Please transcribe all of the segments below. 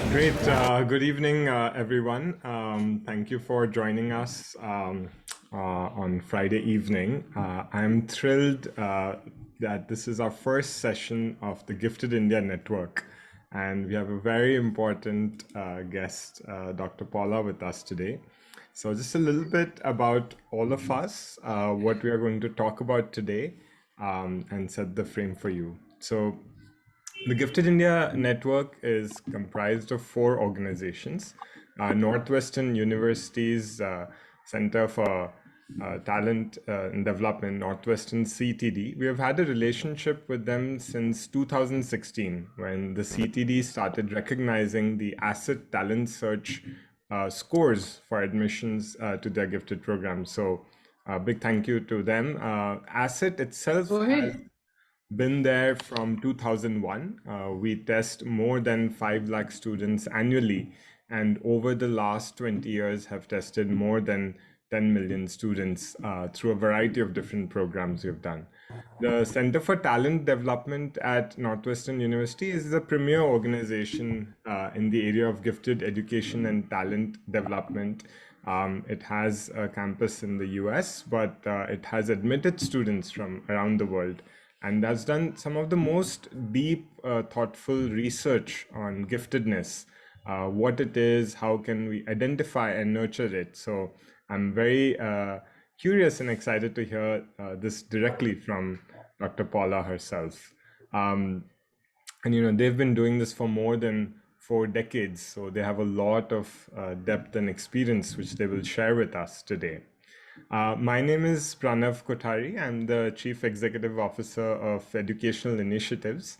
Great. Good evening, everyone. Thank you for joining us on Friday evening. I'm thrilled that this is our first session of the Gifted India Network. And we have a very important guest, Dr. Paula, with us today. So just a little bit about all of us, what we are going to talk about today, and set the frame for you. So the Gifted India Network is comprised of four organizations. Northwestern University's Center for Talent and Development, Northwestern CTD. We have had a relationship with them since 2016, when the CTD started recognizing the asset talent search scores for admissions to their gifted program. So big thank you to them. Asset itself has been there from 2001. We test more than 5 lakh students annually, and over the last 20 years have tested more than 10 million students through a variety of different programs we've done. The Center for Talent Development at Northwestern University is the premier organization in the area of gifted education and talent development. It has a campus in the US, but it has admitted students from around the world, and that's done some of the most deep, thoughtful research on giftedness, what it is, how can we identify and nurture it. So I'm very curious and excited to hear this directly from Dr. Paula herself. And they've been doing this for more than 4 decades, so they have a lot of depth and experience, which they will share with us today. My name is Pranav Kothari. I'm the Chief Executive Officer of Educational Initiatives.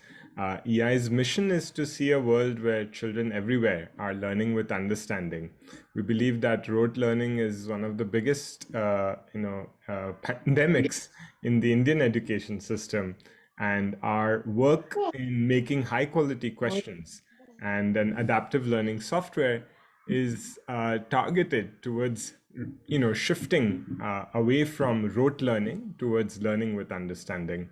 EI's mission is to see a world where children everywhere are learning with understanding. We believe that rote learning is one of the biggest, pandemics in the Indian education system, and our work in making high-quality questions and an adaptive learning software is targeted towards shifting away from rote learning towards learning with understanding.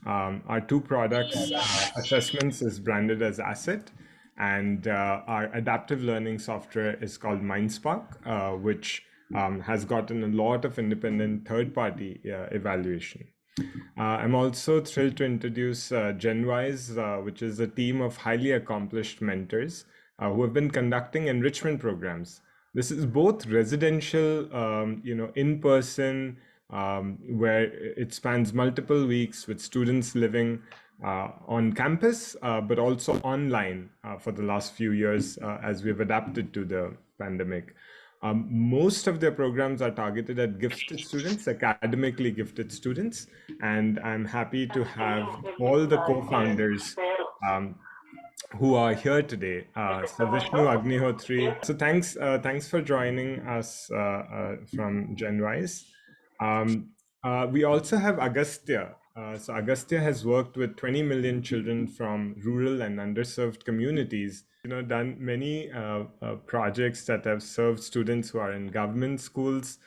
Our two products assessments is branded as Asset, and our adaptive learning software is called MindSpark, which has gotten a lot of independent third-party evaluation. I'm also thrilled to introduce Genwise, which is a team of highly accomplished mentors who have been conducting enrichment programs. This is both residential, in person, where it spans multiple weeks with students living on campus, but also online for the last few years as we've adapted to the pandemic. Most of their programs are targeted at gifted students, academically gifted students, and I'm happy to have all the co-founders who are here today. So Vishnu Agnihotri. So thanks for joining us from Genwise. We also have Agastya. So Agastya has worked with 20 million children from rural and underserved communities. Done many projects that have served students who are in government schools.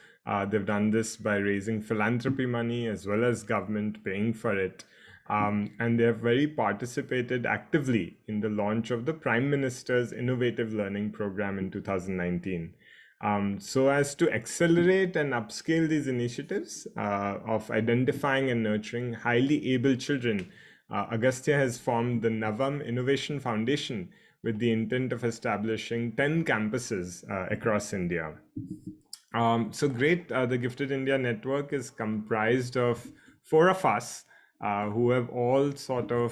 They've done this by raising philanthropy money as well as government paying for it. And they have very participated actively in the launch of the Prime Minister's Innovative Learning Program in 2019. So as to accelerate and upscale these initiatives of identifying and nurturing highly able children, Agastya has formed the Navam Innovation Foundation with the intent of establishing 10 campuses across India. So great, the Gifted India Network is comprised of 4 of us who have all sort of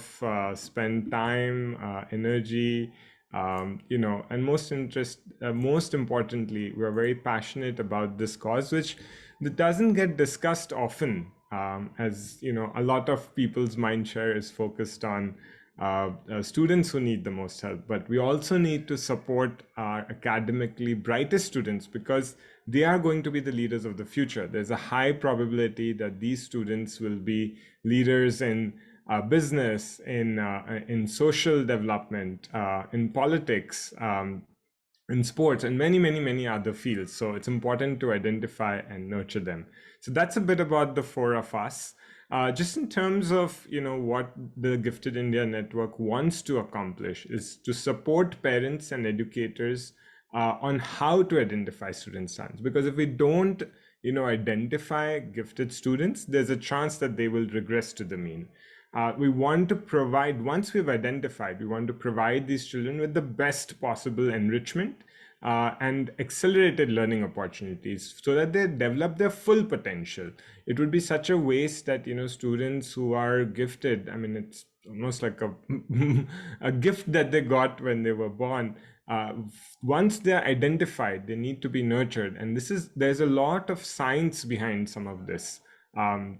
spent time, energy, and most importantly, we're very passionate about this cause, which doesn't get discussed often, as a lot of people's mind share is focused on students who need the most help. But we also need to support our academically brightest students, because they are going to be the leaders of the future. There's a high probability that these students will be leaders in business, in social development, in politics, in sports, and many, many, many other fields. So it's important to identify and nurture them. So that's a bit about the four of us. Just in terms of what the Gifted India Network wants to accomplish is to support parents and educators on how to identify students' talents. Because if we don't identify gifted students, there's a chance that they will regress to the mean. We want to provide, once we've identified, we want to provide these children with the best possible enrichment and accelerated learning opportunities so that they develop their full potential. It would be such a waste that students who are gifted, I mean, it's almost like a gift that they got when they were born. Once they're identified, they need to be nurtured, and there's a lot of science behind some of this.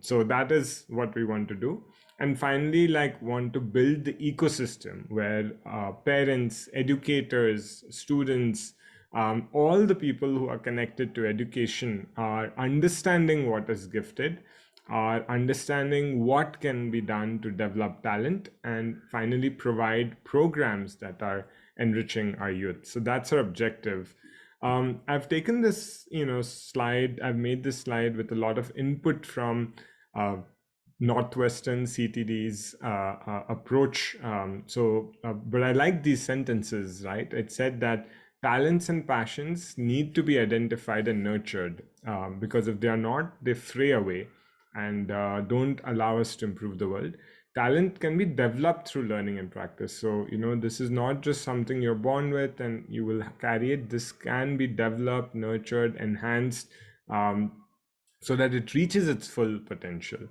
So that is what we want to do. And finally, like, want to build the ecosystem where parents, educators, students, all the people who are connected to education are understanding what is gifted, are understanding what can be done to develop talent, and finally provide programs that are enriching our youth. So that's our objective. I've taken this, slide. I've made this slide with a lot of input from Northwestern CTD's approach. But I like these sentences, right? It said that talents and passions need to be identified and nurtured, because if they are not, they fray away and don't allow us to improve the world. Talent can be developed through learning and practice. So, this is not just something you're born with and you will carry it. This can be developed, nurtured, enhanced, so that it reaches its full potential.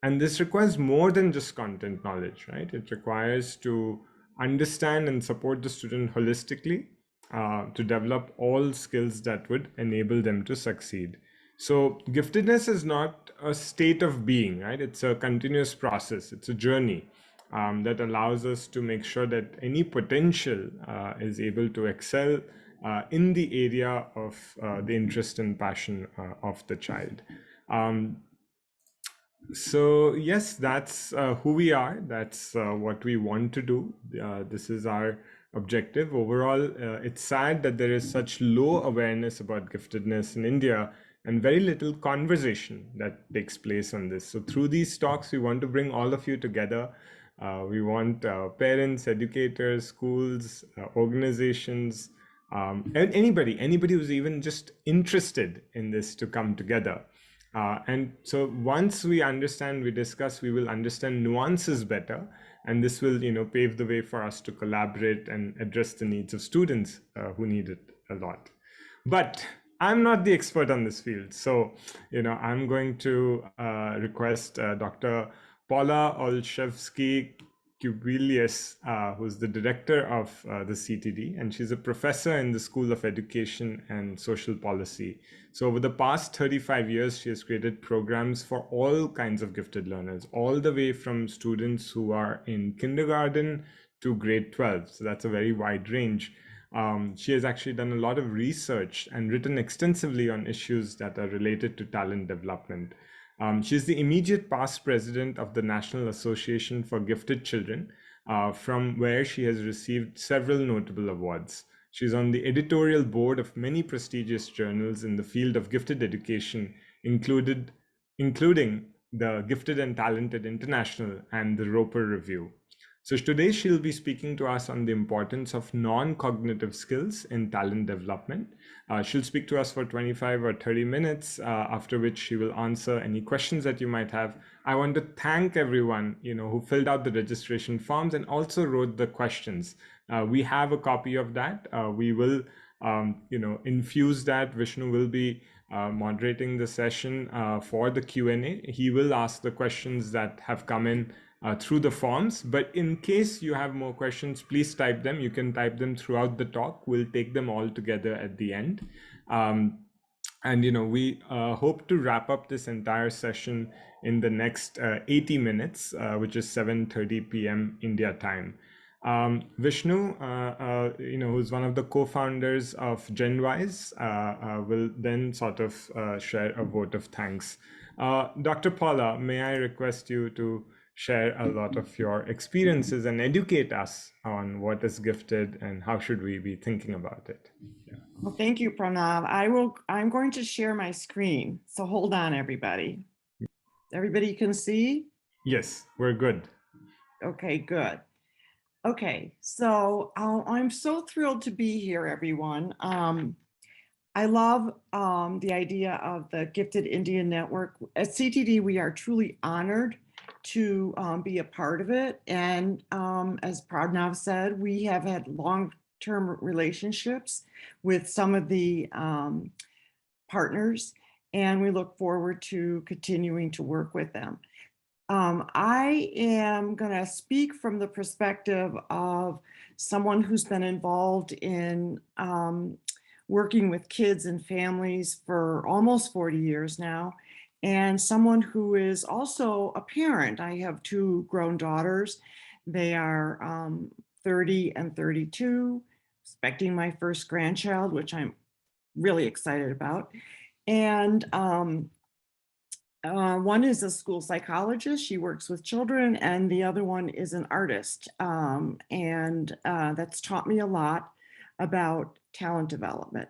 And this requires more than just content knowledge, right? It requires to understand and support the student holistically, to develop all skills that would enable them to succeed. So giftedness is not a state of being, right? It's a continuous process. It's a journey that allows us to make sure that any potential is able to excel in the area of the interest and passion of the child. So yes, that's who we are. That's what we want to do. This is our objective. Overall, it's sad that there is such low awareness about giftedness in India and very little conversation that takes place on this. So through these talks, we want to bring all of you together. We want parents, educators, schools, organizations, and anybody who's even just interested in this to come together. And so once we understand, we discuss, we will understand nuances better, and this will, pave the way for us to collaborate and address the needs of students who need it a lot. But I'm not the expert on this field, so I'm going to request Dr. Paula Olszewski-Kubilius, who's the director of the CTD, and she's a professor in the School of Education and Social Policy. So over the past 35 years, she has created programs for all kinds of gifted learners, all the way from students who are in kindergarten to grade 12. So that's a very wide range. She has actually done a lot of research and written extensively on issues that are related to talent development. She's the immediate past president of the National Association for Gifted Children, from where she has received several notable awards. She's on the editorial board of many prestigious journals in the field of gifted education, including the Gifted and Talented International and the Roper Review. So today she'll be speaking to us on the importance of non-cognitive skills in talent development. She'll speak to us for 25 or 30 minutes, after which she will answer any questions that you might have. I want to thank everyone, who filled out the registration forms and also wrote the questions. We have a copy of that. We will, infuse that. Vishnu will be moderating the session for the Q&A. He will ask the questions that have come in through the forms, but in case you have more questions, please type them. You can type them throughout the talk. We'll take them all together at the end. And we hope to wrap up this entire session in the next 80 minutes, which is 7:30 p.m. India time. Vishnu, who's one of the co-founders of Genwise, will then sort of share a vote of thanks. Dr. Paula, may I request you to share a lot of your experiences and educate us on what is gifted and how should we be thinking about it. Yeah. Well, thank you, Pranav. I'm going to share my screen. So hold on, everybody. Everybody can see? Yes, we're good. Okay, good. Okay, so I'm so thrilled to be here, everyone. I love the idea of the Gifted Indian Network. At CTD, we are truly honored to be a part of it. And as Pranav said, we have had long-term relationships with some of the partners, and we look forward to continuing to work with them. I am going to speak from the perspective of someone who's been involved in working with kids and families for almost 40 years now, and someone who is also a parent. I have two grown daughters. They are 30 and 32, expecting my first grandchild, which I'm really excited about. And one is a school psychologist. She works with children, and the other one is an artist. That's taught me a lot about talent development.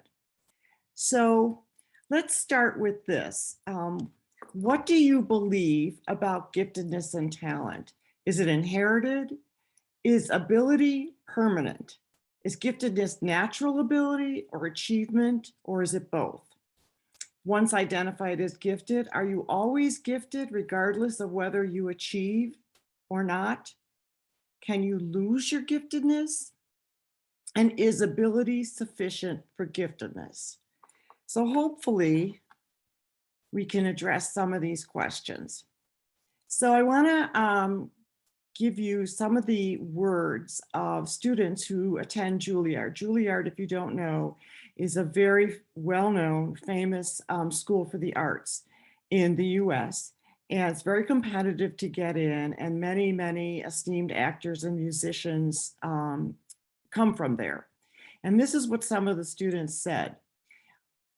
So let's start with this. What do you believe about giftedness and talent? Is it inherited? Is ability permanent? Is giftedness natural ability or achievement, or is it both? Once identified as gifted, are you always gifted regardless of whether you achieve or not? Can you lose your giftedness? And is ability sufficient for giftedness? So hopefully we can address some of these questions. So I want to give you some of the words of students who attend Juilliard. Juilliard, if you don't know, is a very well-known, famous school for the arts in the US. And it's very competitive to get in, and many, many esteemed actors and musicians come from there. And this is what some of the students said.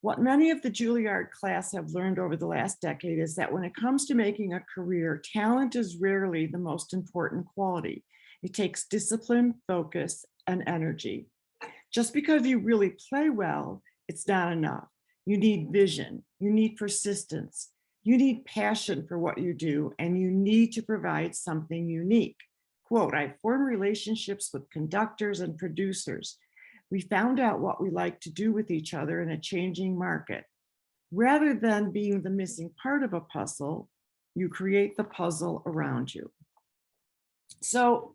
What many of the Juilliard class have learned over the last decade is that when it comes to making a career, talent is rarely the most important quality. It takes discipline, focus, and energy. Just because you really play well, it's not enough. You need vision, you need persistence, you need passion for what you do, and you need to provide something unique. Quote, I formed relationships with conductors and producers. We found out what we like to do with each other in a changing market. Rather than being the missing part of a puzzle, you create the puzzle around you. So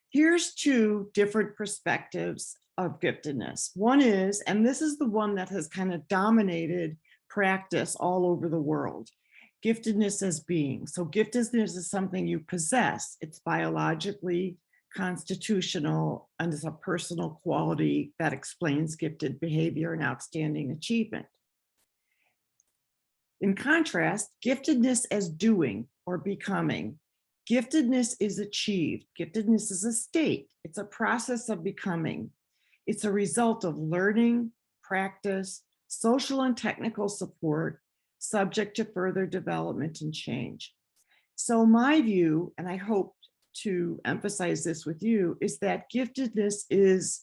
here's two different perspectives of giftedness. One is, and this is the one that has kind of dominated practice all over the world, giftedness as being. So giftedness is something you possess. It's biologically constitutional, and is a personal quality that explains gifted behavior and outstanding achievement. In contrast, giftedness as doing or becoming. Giftedness is achieved. Giftedness is a state. It's a process of becoming. It's a result of learning, practice, social and technical support, subject to further development and change. So my view, and I hope to emphasize this with you, is that giftedness is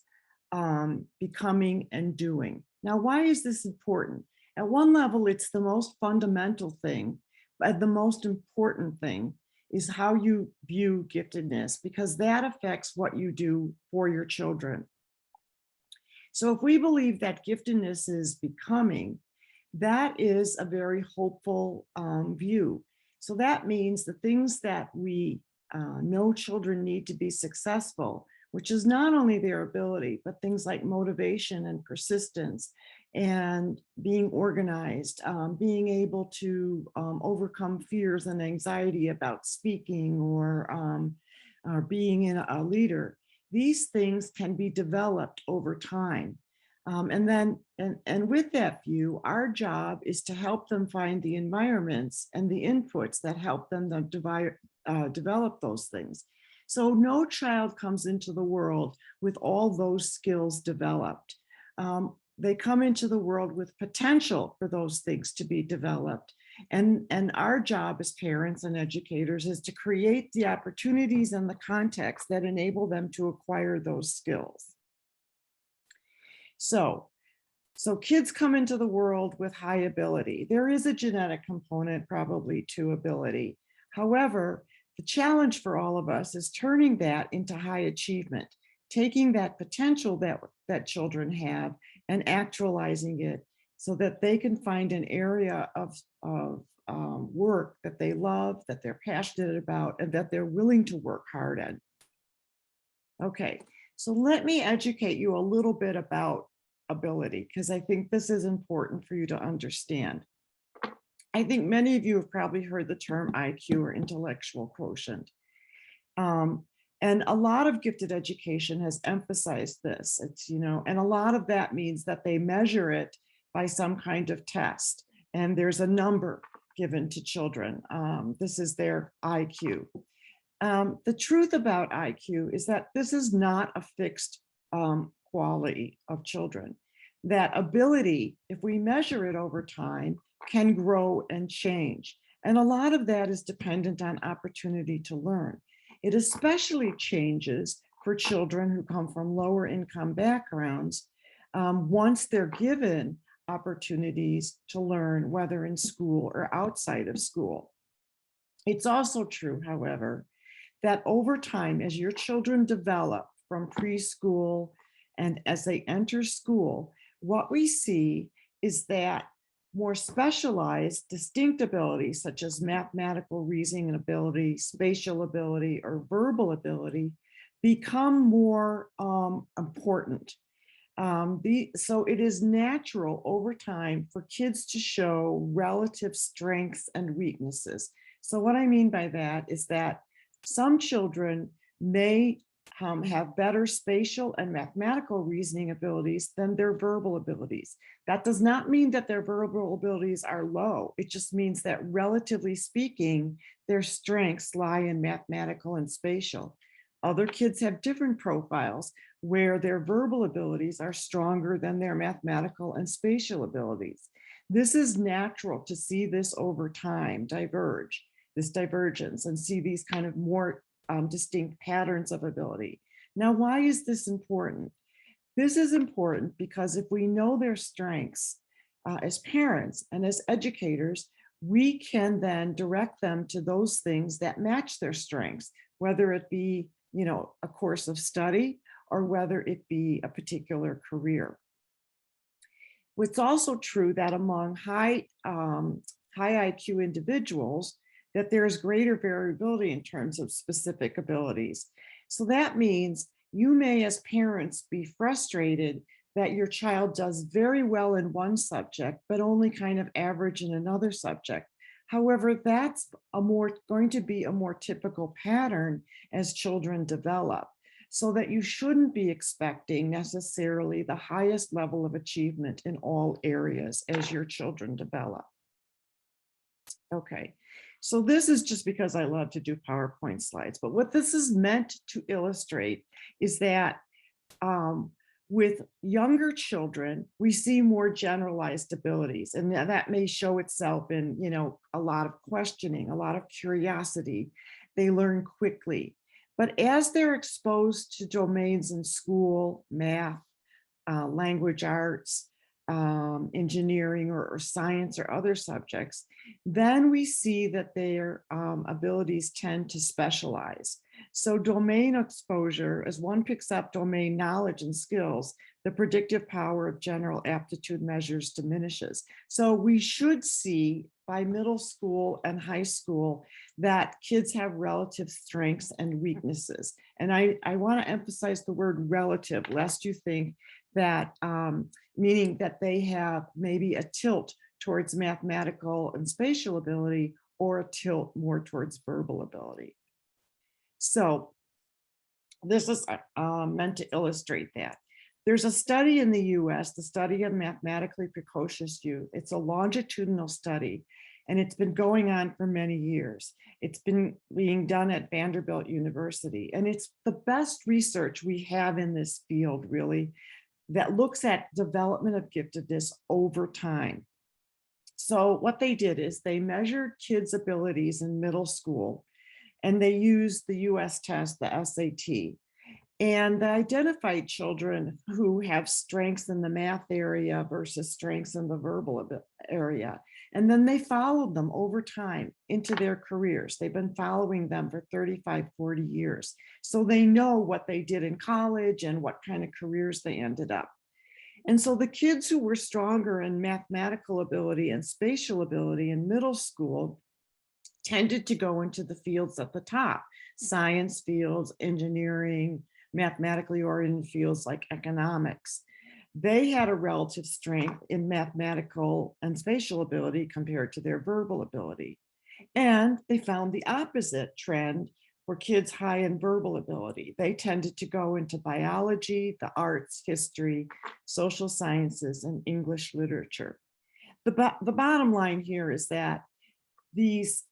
becoming and doing. Now, why is this important? At one level, it's the most fundamental thing, but the most important thing is how you view giftedness, because that affects what you do for your children. So if we believe that giftedness is becoming, that is a very hopeful view. So that means the things that we know children need to be successful, which is not only their ability, but things like motivation and persistence and being organized, being able to overcome fears and anxiety about speaking or being a leader. These things can be developed over time. And with that view, our job is to help them find the environments and the inputs that help them develop those things. So no child comes into the world with all those skills developed. they come into the world with potential for those things to be developed. And our job as parents and educators is to create the opportunities and the context that enable them to acquire those skills. So kids come into the world with high ability. There is a genetic component probably to ability. However, the challenge for all of us is turning that into high achievement, taking that potential that children have and actualizing it so that they can find an area of work that they love, that they're passionate about, and that they're willing to work hard at. Okay, so let me educate you a little bit about ability, because I think this is important for you to understand. I think many of you have probably heard the term IQ or intellectual quotient. And a lot of gifted education has emphasized this. It's, and a lot of that means that they measure it by some kind of test. And there's a number given to children. This is their IQ. The truth about IQ is that this is not a fixed quality of children. That ability, if we measure it over time, can grow and change. And a lot of that is dependent on opportunity to learn. It especially changes for children who come from lower income backgrounds once they're given opportunities to learn, whether in school or outside of school. It's also true, however, that over time, as your children develop from preschool and as they enter school, what we see is that more specialized, distinct abilities, such as mathematical reasoning ability, spatial ability, or verbal ability, become more important. So it is natural over time for kids to show relative strengths and weaknesses. So what I mean by that is that some children may have better spatial and mathematical reasoning abilities than their verbal abilities. That does not mean that their verbal abilities are low. It just means that, relatively speaking, their strengths lie in mathematical and spatial. Other kids have different profiles where their verbal abilities are stronger than their mathematical and spatial abilities. This is natural to see this over time diverge, this divergence, and see these kind of more distinct patterns of ability. Now, why is this important? This is important because if we know their strengths as parents and as educators, we can then direct them to those things that match their strengths, whether it be, a course of study or whether it be a particular career. It's also true that among high IQ individuals, that there's greater variability in terms of specific abilities. So that means you may, as parents, be frustrated that your child does very well in one subject, but only kind of average in another subject. However, that's going to be a more typical pattern as children develop, so that you shouldn't be expecting necessarily the highest level of achievement in all areas as your children develop. Okay. So this is just because I love to do PowerPoint slides, but what this is meant to illustrate is that with younger children, we see more generalized abilities, and that may show itself in, a lot of questioning, a lot of curiosity. They learn quickly, but as they're exposed to domains in school, math, language arts, engineering or science or other subjects, then we see that their abilities tend to specialize. So domain exposure, as one picks up domain knowledge and skills, the predictive power of general aptitude measures diminishes. So we should see by middle school and high school that kids have relative strengths and weaknesses. And I want to emphasize the word relative, lest you think that meaning that they have maybe a tilt towards mathematical and spatial ability or a tilt more towards verbal ability. So this is meant to illustrate that. There's a study in the US, the study of mathematically precocious youth. It's a longitudinal study, and it's been going on for many years. It's been being done at Vanderbilt University, and it's the best research we have in this field, really, that looks at development of giftedness over time. So what they did is they measured kids' abilities in middle school, and they used the US test, the SAT. And they identified children who have strengths in the math area versus strengths in the verbal area. And then they followed them over time into their careers. They've been following them for 35, 40 years. So they know what they did in college and what kind of careers they ended up. And so the kids who were stronger in mathematical ability and spatial ability in middle school tended to go into the fields at the top, science fields, engineering, mathematically oriented fields like economics. They had a relative strength in mathematical and spatial ability compared to their verbal ability. And they found the opposite trend for kids high in verbal ability. They tended to go into biology, the arts, history, social sciences, and English literature. The bottom line here is that these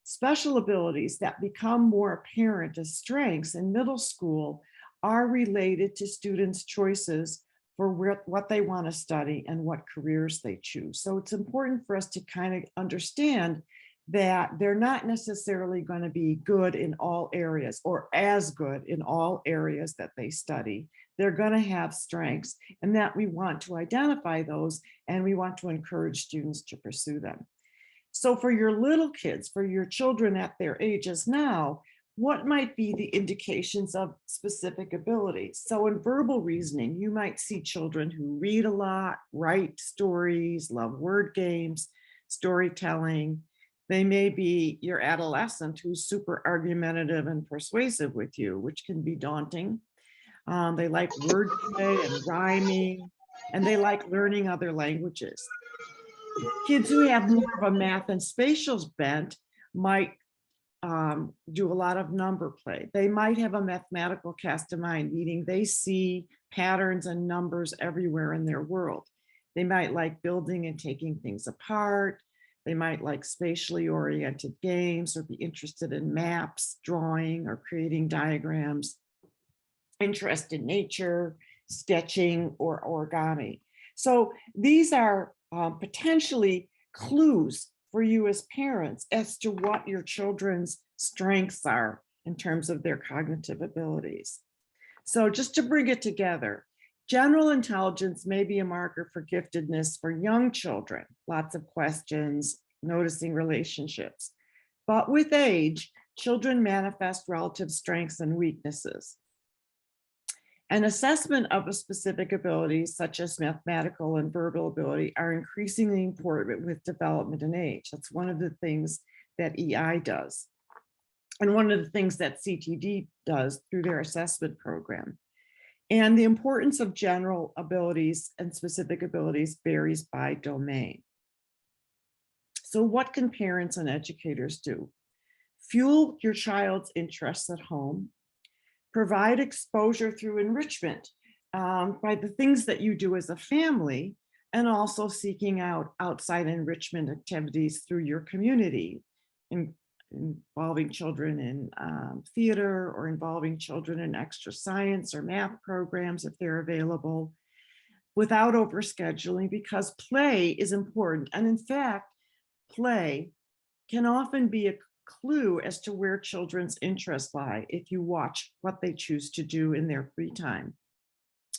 special abilities that become more apparent as strengths in middle school are related to students' choices for what they want to study and what careers they choose. So it's important for us to kind of understand that they're not necessarily going to be good in all areas or as good in all areas that they study. They're going to have strengths, and that we want to identify those, and we want to encourage students to pursue them. So for your little kids, for your children at their ages now, what might be the indications of specific abilities? So in verbal reasoning, you might see children who read a lot, write stories, love word games, storytelling. They may be your adolescent who's super argumentative and persuasive with you, which can be daunting. They like wordplay and rhyming, and they like learning other languages. Kids who have more of a math and spatial bent might do a lot of number play. They might have a mathematical cast of mind, meaning they see patterns and numbers everywhere in their world. They might like building and taking things apart. They might like spatially oriented games or be interested in maps, drawing, or creating diagrams, interest in nature, sketching, or origami. So these are potentially clues for you as parents as to what your children's strengths are in terms of their cognitive abilities. So just to bring it together, general intelligence may be a marker for giftedness for young children, lots of questions, noticing relationships. But with age, children manifest relative strengths and weaknesses. An assessment of a specific abilities, such as mathematical and verbal ability, are increasingly important with development and age. That's one of the things that EI does. And one of the things that CTD does through their assessment program. And the importance of general abilities and specific abilities varies by domain. So what can parents and educators do? Fuel your child's interests at home. Provide exposure through enrichment by the things that you do as a family, and also seeking out outside enrichment activities through your community, involving children in theater, or involving children in extra science or math programs if they're available, without overscheduling, because play is important. And in fact, play can often be a clue as to where children's interests lie if you watch what they choose to do in their free time.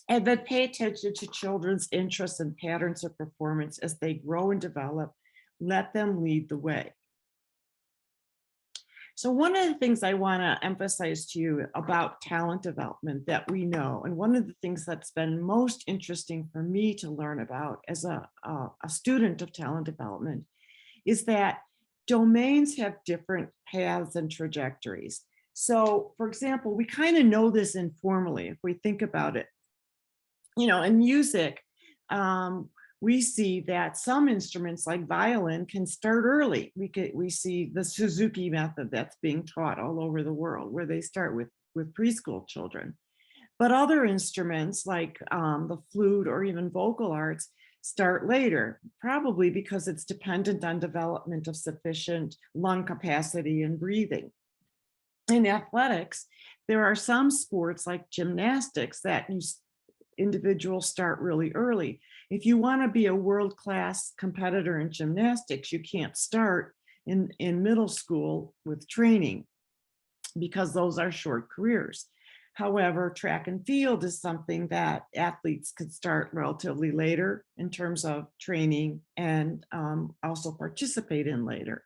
And then pay attention to children's interests and patterns of performance as they grow and develop. Let them lead the way. So one of the things I want to emphasize to you about talent development that we know, and one of the things that's been most interesting for me to learn about as a student of talent development, is that domains have different paths and trajectories. So for example, we kind of know this informally if we think about it. You know, in music, we see that some instruments like violin can start early. We see the Suzuki method that's being taught all over the world, where they start with preschool children. But other instruments like the flute or even vocal arts start later, probably because it's dependent on development of sufficient lung capacity and breathing. In athletics, there are some sports like gymnastics that individuals start really early. If you want to be a world-class competitor in gymnastics, you can't start in middle school with training because those are short careers. However, track and field is something that athletes could start relatively later in terms of training and also participate in later.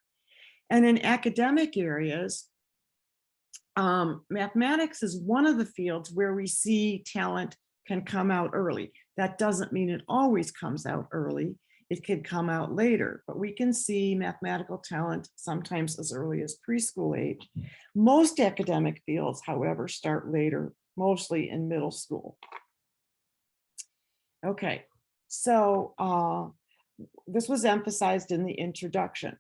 And in academic areas, mathematics is one of the fields where we see talent can come out early. That doesn't mean it always comes out early. It could come out later, but we can see mathematical talent sometimes as early as preschool age. Most academic fields, however, start later, mostly in middle school. Okay, so this was emphasized in the introduction.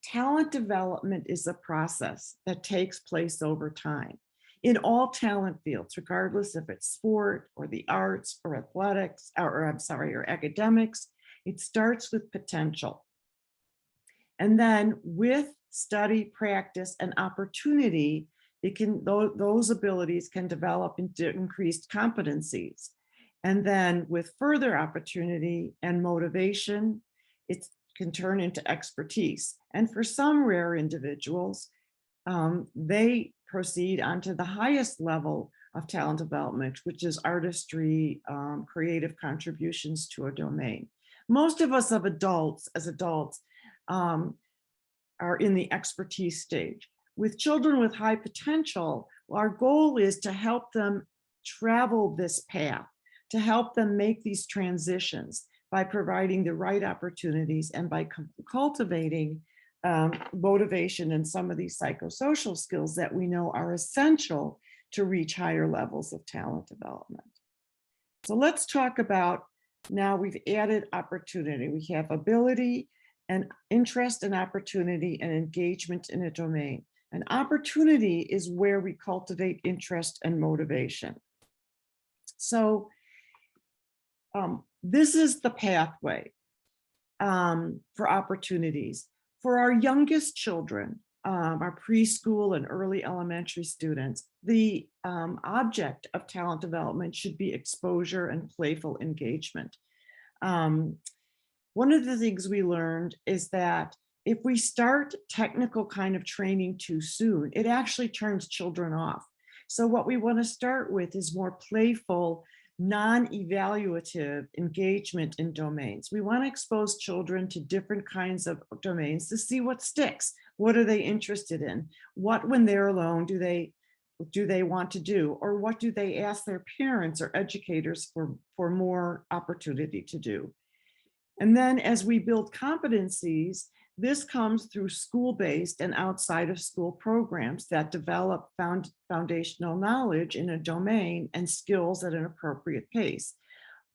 Talent development is a process that takes place over time in all talent fields, regardless if it's sport or the arts or athletics, or academics. It starts with potential. And then with study, practice, and opportunity, those abilities can develop into increased competencies. And then with further opportunity and motivation, it can turn into expertise. And for some rare individuals, they proceed onto the highest level of talent development, which is artistry, creative contributions to a domain. Most of us as adults, are in the expertise stage. With children with high potential, our goal is to help them travel this path, to help them make these transitions by providing the right opportunities and by cultivating motivation and some of these psychosocial skills that we know are essential to reach higher levels of talent development. So let's talk about, now we've added opportunity. We have ability and interest and opportunity and engagement in a domain. And opportunity is where we cultivate interest and motivation. So this is the pathway for opportunities. For our youngest children, our preschool and early elementary students, the object of talent development should be exposure and playful engagement. One of the things we learned is that if we start technical kind of training too soon, it actually turns children off. So what we want to start with is more playful, non-evaluative engagement in domains. We want to expose children to different kinds of domains to see what sticks. What are they interested in? What, when they're alone, do they want to do? Or what do they ask their parents or educators for more opportunity to do? And then as we build competencies, this comes through school-based and outside of school programs that develop foundational knowledge in a domain and skills at an appropriate pace.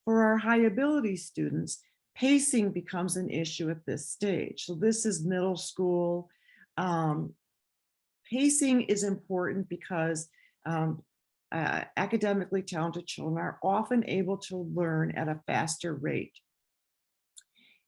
For our high ability students, pacing becomes an issue at this stage. So this is middle school. Pacing is important because academically talented children are often able to learn at a faster rate.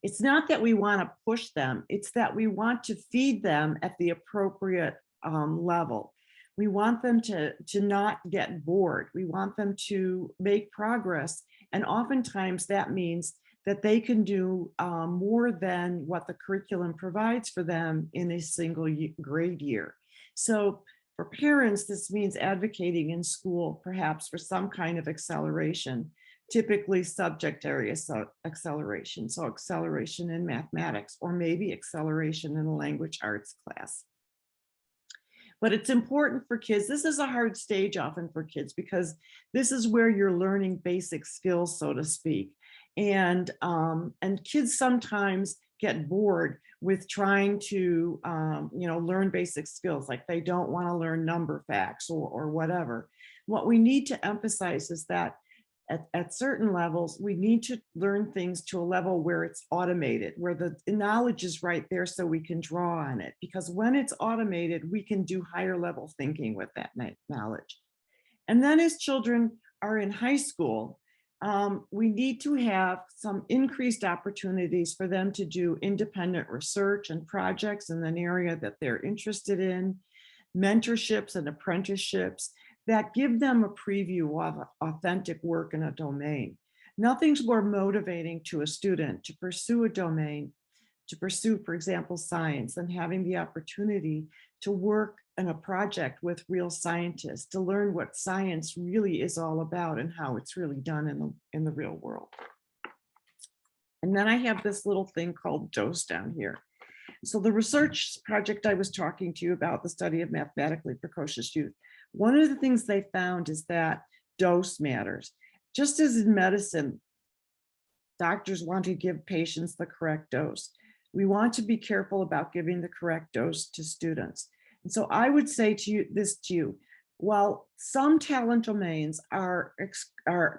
It's not that we want to push them, it's that we want to feed them at the appropriate level. We want them to not get bored. We want them to make progress. And oftentimes that means that they can do more than what the curriculum provides for them in a single grade year. So for parents, this means advocating in school, perhaps for some kind of acceleration. Typically subject area acceleration, so acceleration in mathematics, or maybe acceleration in a language arts class. But it's important for kids. This is a hard stage often for kids because this is where you're learning basic skills, so to speak. And kids sometimes get bored with trying to learn basic skills, like they don't want to learn number facts or whatever. What we need to emphasize is that at certain levels, we need to learn things to a level where it's automated, where the knowledge is right there so we can draw on it. Because when it's automated, we can do higher level thinking with that knowledge. And then as children are in high school, we need to have some increased opportunities for them to do independent research and projects in an area that they're interested in, mentorships and apprenticeships. that give them a preview of authentic work in a domain. Nothing's more motivating to a student to pursue a domain, to pursue, for example, science, than having the opportunity to work in a project with real scientists, to learn what science really is all about and how it's really done in the real world. And then I have this little thing called DOSE down here. So the research project I was talking to you about, the study of mathematically precocious youth, one of the things they found is that dose matters. Just as in medicine, doctors want to give patients the correct dose. We want to be careful about giving the correct dose to students. And so I would say to you, while some talent domains are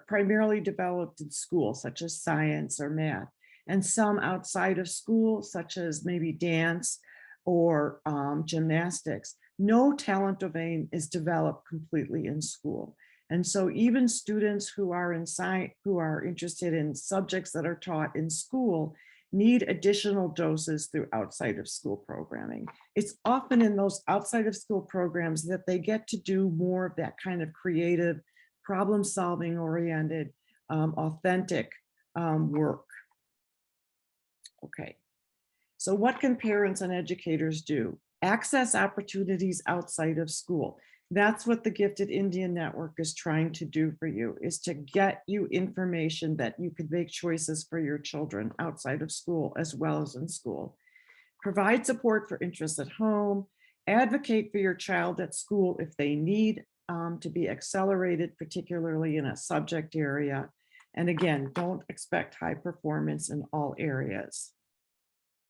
primarily developed in school, such as science or math, and some outside of school, such as maybe dance or gymnastics, no talent domain is developed completely in school. And so even students who are in science, who are interested in subjects that are taught in school, need additional doses through outside of school programming. It's often in those outside of school programs that they get to do more of that kind of creative, problem-solving oriented, authentic work. Okay, so what can parents and educators do? Access opportunities outside of school. That's what the Gifted Indian Network is trying to do for you, is to get you information that you could make choices for your children outside of school as well as in school. Provide support for interests at home. Advocate for your child at school if they need to be accelerated, particularly in a subject area. And again, don't expect high performance in all areas.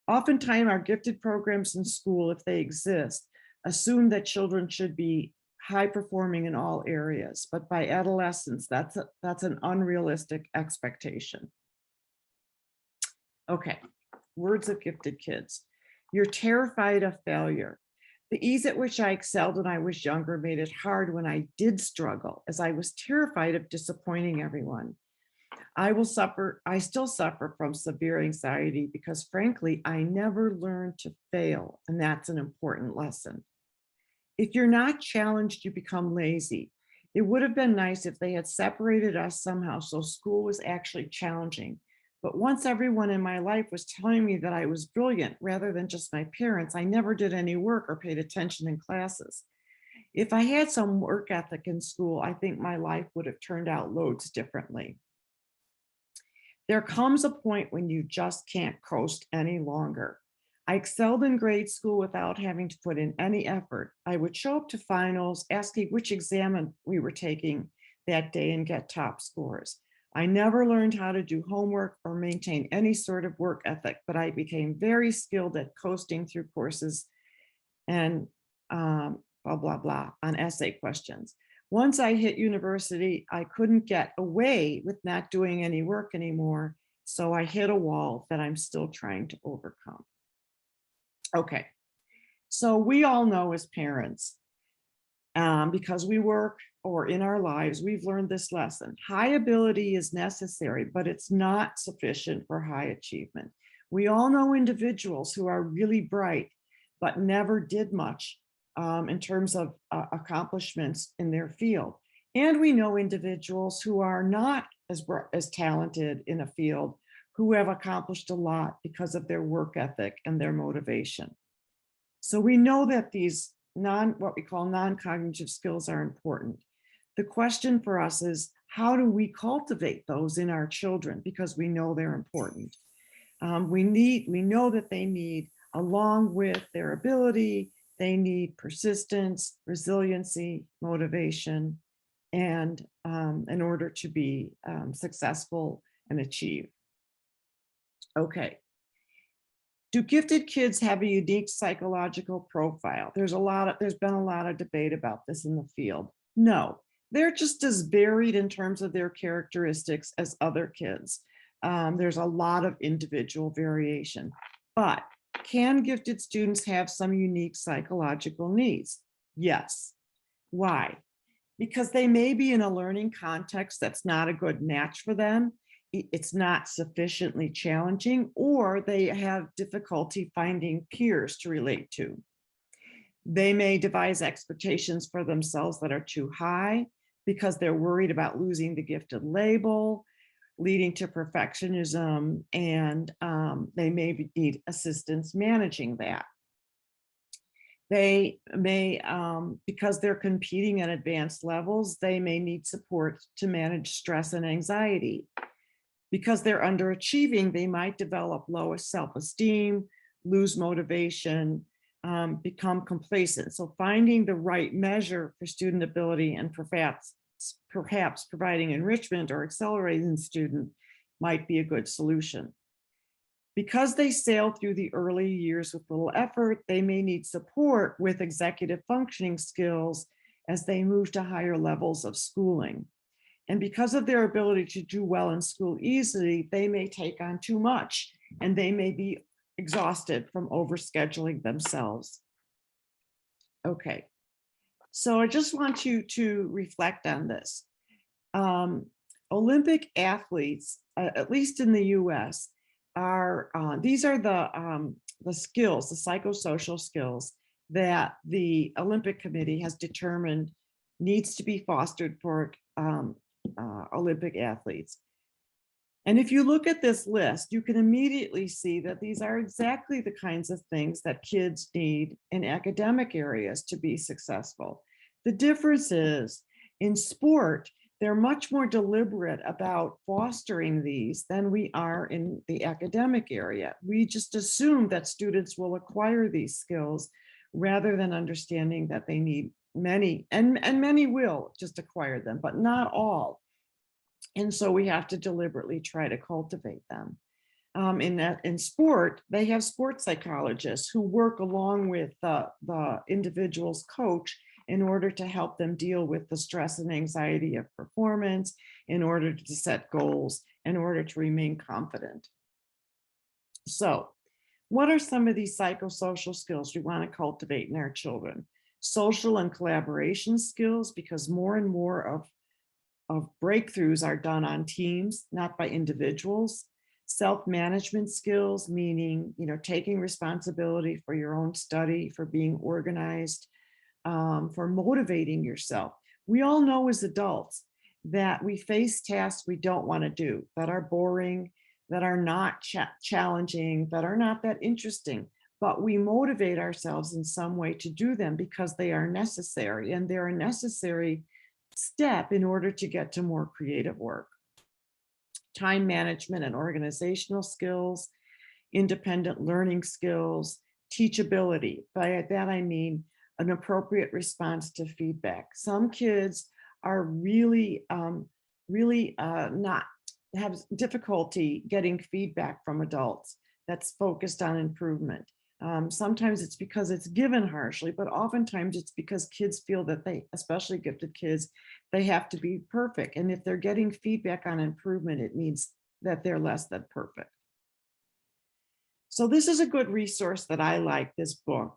Oftentimes, our gifted programs in school, if they exist, assume that children should be high performing in all areas, but by adolescence, that's an unrealistic expectation. Okay, words of gifted kids. You're terrified of failure. The ease at which I excelled when I was younger made it hard when I did struggle, as I was terrified of disappointing everyone. I still suffer from severe anxiety because frankly, I never learned to fail, and that's an important lesson. If you're not challenged, you become lazy. It would have been nice if they had separated us somehow so school was actually challenging. But once everyone in my life was telling me that I was brilliant rather than just my parents, I never did any work or paid attention in classes. If I had some work ethic in school, I think my life would have turned out loads differently. There comes a point when you just can't coast any longer. I excelled in grade school without having to put in any effort. I would show up to finals, asking which exam we were taking that day and get top scores. I never learned how to do homework or maintain any sort of work ethic, but I became very skilled at coasting through courses and blah, blah, blah on essay questions. Once I hit university, I couldn't get away with not doing any work anymore. So I hit a wall that I'm still trying to overcome. Okay, so we all know as parents, because we work or in our lives, we've learned this lesson. High ability is necessary, but it's not sufficient for high achievement. We all know individuals who are really bright, but never did much in terms of accomplishments in their field. And we know individuals who are not as talented in a field, who have accomplished a lot because of their work ethic and their motivation. So we know that these what we call non-cognitive skills are important. The question for us is, how do we cultivate those in our children? Because we know they're important. We know that they need, along with their ability, they need persistence, resiliency, motivation, and in order to be successful and achieve. Okay. Do gifted kids have a unique psychological profile? There's been a lot of debate about this in the field. No, they're just as varied in terms of their characteristics as other kids. There's a lot of individual variation, but can gifted students have some unique psychological needs? Yes. Why? Because they may be in a learning context that's not a good match for them. It's not sufficiently challenging, or they have difficulty finding peers to relate to. They may devise expectations for themselves that are too high because they're worried about losing the gifted label, leading to perfectionism, and they may need assistance managing that. They may, because they're competing at advanced levels, they may need support to manage stress and anxiety. Because they're underachieving, they might develop low self-esteem, lose motivation, become complacent. So finding the right measure for student ability and perhaps providing enrichment or accelerating the student might be a good solution. Because they sail through the early years with little effort, they may need support with executive functioning skills as they move to higher levels of schooling. And because of their ability to do well in school easily, they may take on too much and they may be exhausted from overscheduling themselves. Okay, so I just want you to reflect on this. Olympic athletes, at least in the US, are these are the skills, the psychosocial skills that the Olympic Committee has determined needs to be fostered for Olympic athletes. And if you look at this list, you can immediately see that these are exactly the kinds of things that kids need in academic areas to be successful. The difference is in sport, they're much more deliberate about fostering these than we are in the academic area. We just assume that students will acquire these skills rather than understanding that they need many, and many will just acquire them, but not all. And so we have to deliberately try to cultivate them. In sport, they have sports psychologists who work along with the individual's coach in order to help them deal with the stress and anxiety of performance, in order to set goals, in order to remain confident. So what are some of these psychosocial skills we want to cultivate in our children? Social and collaboration skills, because more and more of breakthroughs are done on teams, not by individuals. Self-management skills, meaning, taking responsibility for your own study, for being organized, for motivating yourself. We all know as adults that we face tasks we don't want to do, that are boring, that are not challenging, that are not that interesting, but we motivate ourselves in some way to do them because they are necessary, and they're a necessary step in order to get to more creative work. Time management and organizational skills, independent learning skills, teachability. By that I mean an appropriate response to feedback. Some kids are really not have difficulty getting feedback from adults that's focused on improvement. Sometimes it's because it's given harshly, but oftentimes it's because kids feel that they, especially gifted kids, they have to be perfect. And if they're getting feedback on improvement, it means that they're less than perfect. So this is a good resource that I like, this book.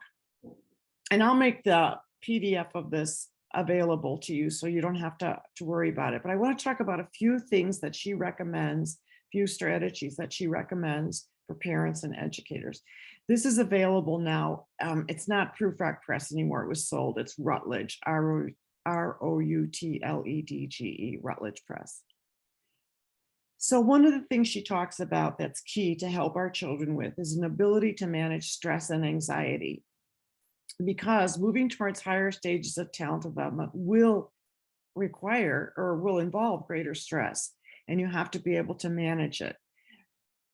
And I'll make the PDF of this available to you so you don't have to worry about it. But I want to talk about a few things that she recommends, few strategies that she recommends for parents and educators. This is available now. It's not Prufrock Press anymore. It was sold. It's Routledge, Routledge, Routledge Press. So one of the things she talks about that's key to help our children with is an ability to manage stress and anxiety, because moving towards higher stages of talent development will require or will involve greater stress, and you have to be able to manage it.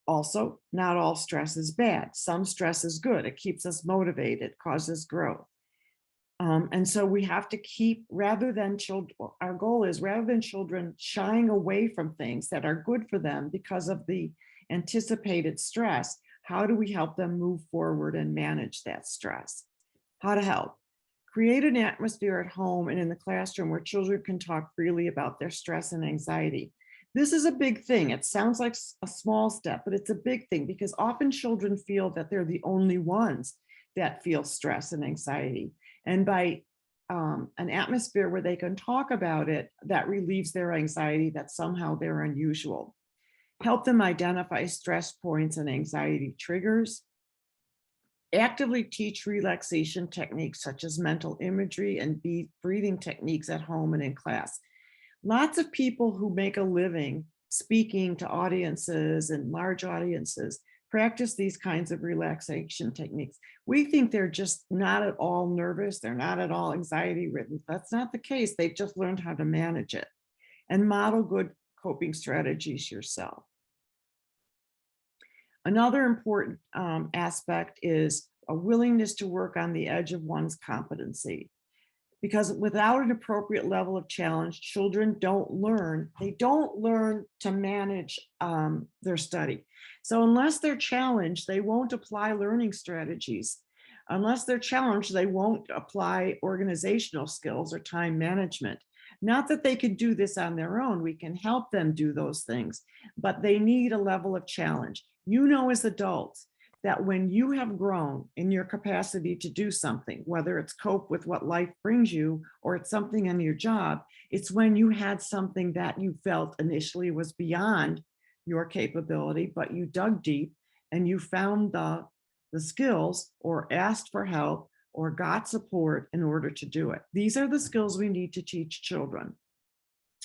Also, not all stress is bad. Some stress is good. It keeps us motivated, causes growth. And so we have to keep, rather than children, our goal is rather than children shying away from things that are good for them because of the anticipated stress, how do we help them move forward and manage that stress? How to help? Create an atmosphere at home and in the classroom where children can talk freely about their stress and anxiety. This is a big thing. It sounds like a small step, but it's a big thing because often children feel that they're the only ones that feel stress and anxiety. And by an atmosphere where they can talk about it, that relieves their anxiety that somehow they're unusual. Help them identify stress points and anxiety triggers. Actively teach relaxation techniques such as mental imagery and breathing techniques at home and in class. Lots of people who make a living speaking to audiences and large audiences practice these kinds of relaxation techniques. We think they're just not at all nervous, they're not at all anxiety ridden. That's not the case. They've just learned how to manage it and model good coping strategies yourself. Another important aspect is a willingness to work on the edge of one's competency. Because without an appropriate level of challenge, children don't learn. They don't learn to manage their study. So unless they're challenged, they won't apply learning strategies. Unless they're challenged, they won't apply organizational skills or time management. Not that they can do this on their own. We can help them do those things, but they need a level of challenge. You know, as adults, that when you have grown in your capacity to do something, whether it's cope with what life brings you or it's something in your job, it's when you had something that you felt initially was beyond your capability, but you dug deep and you found the skills or asked for help or got support in order to do it. These are the skills we need to teach children.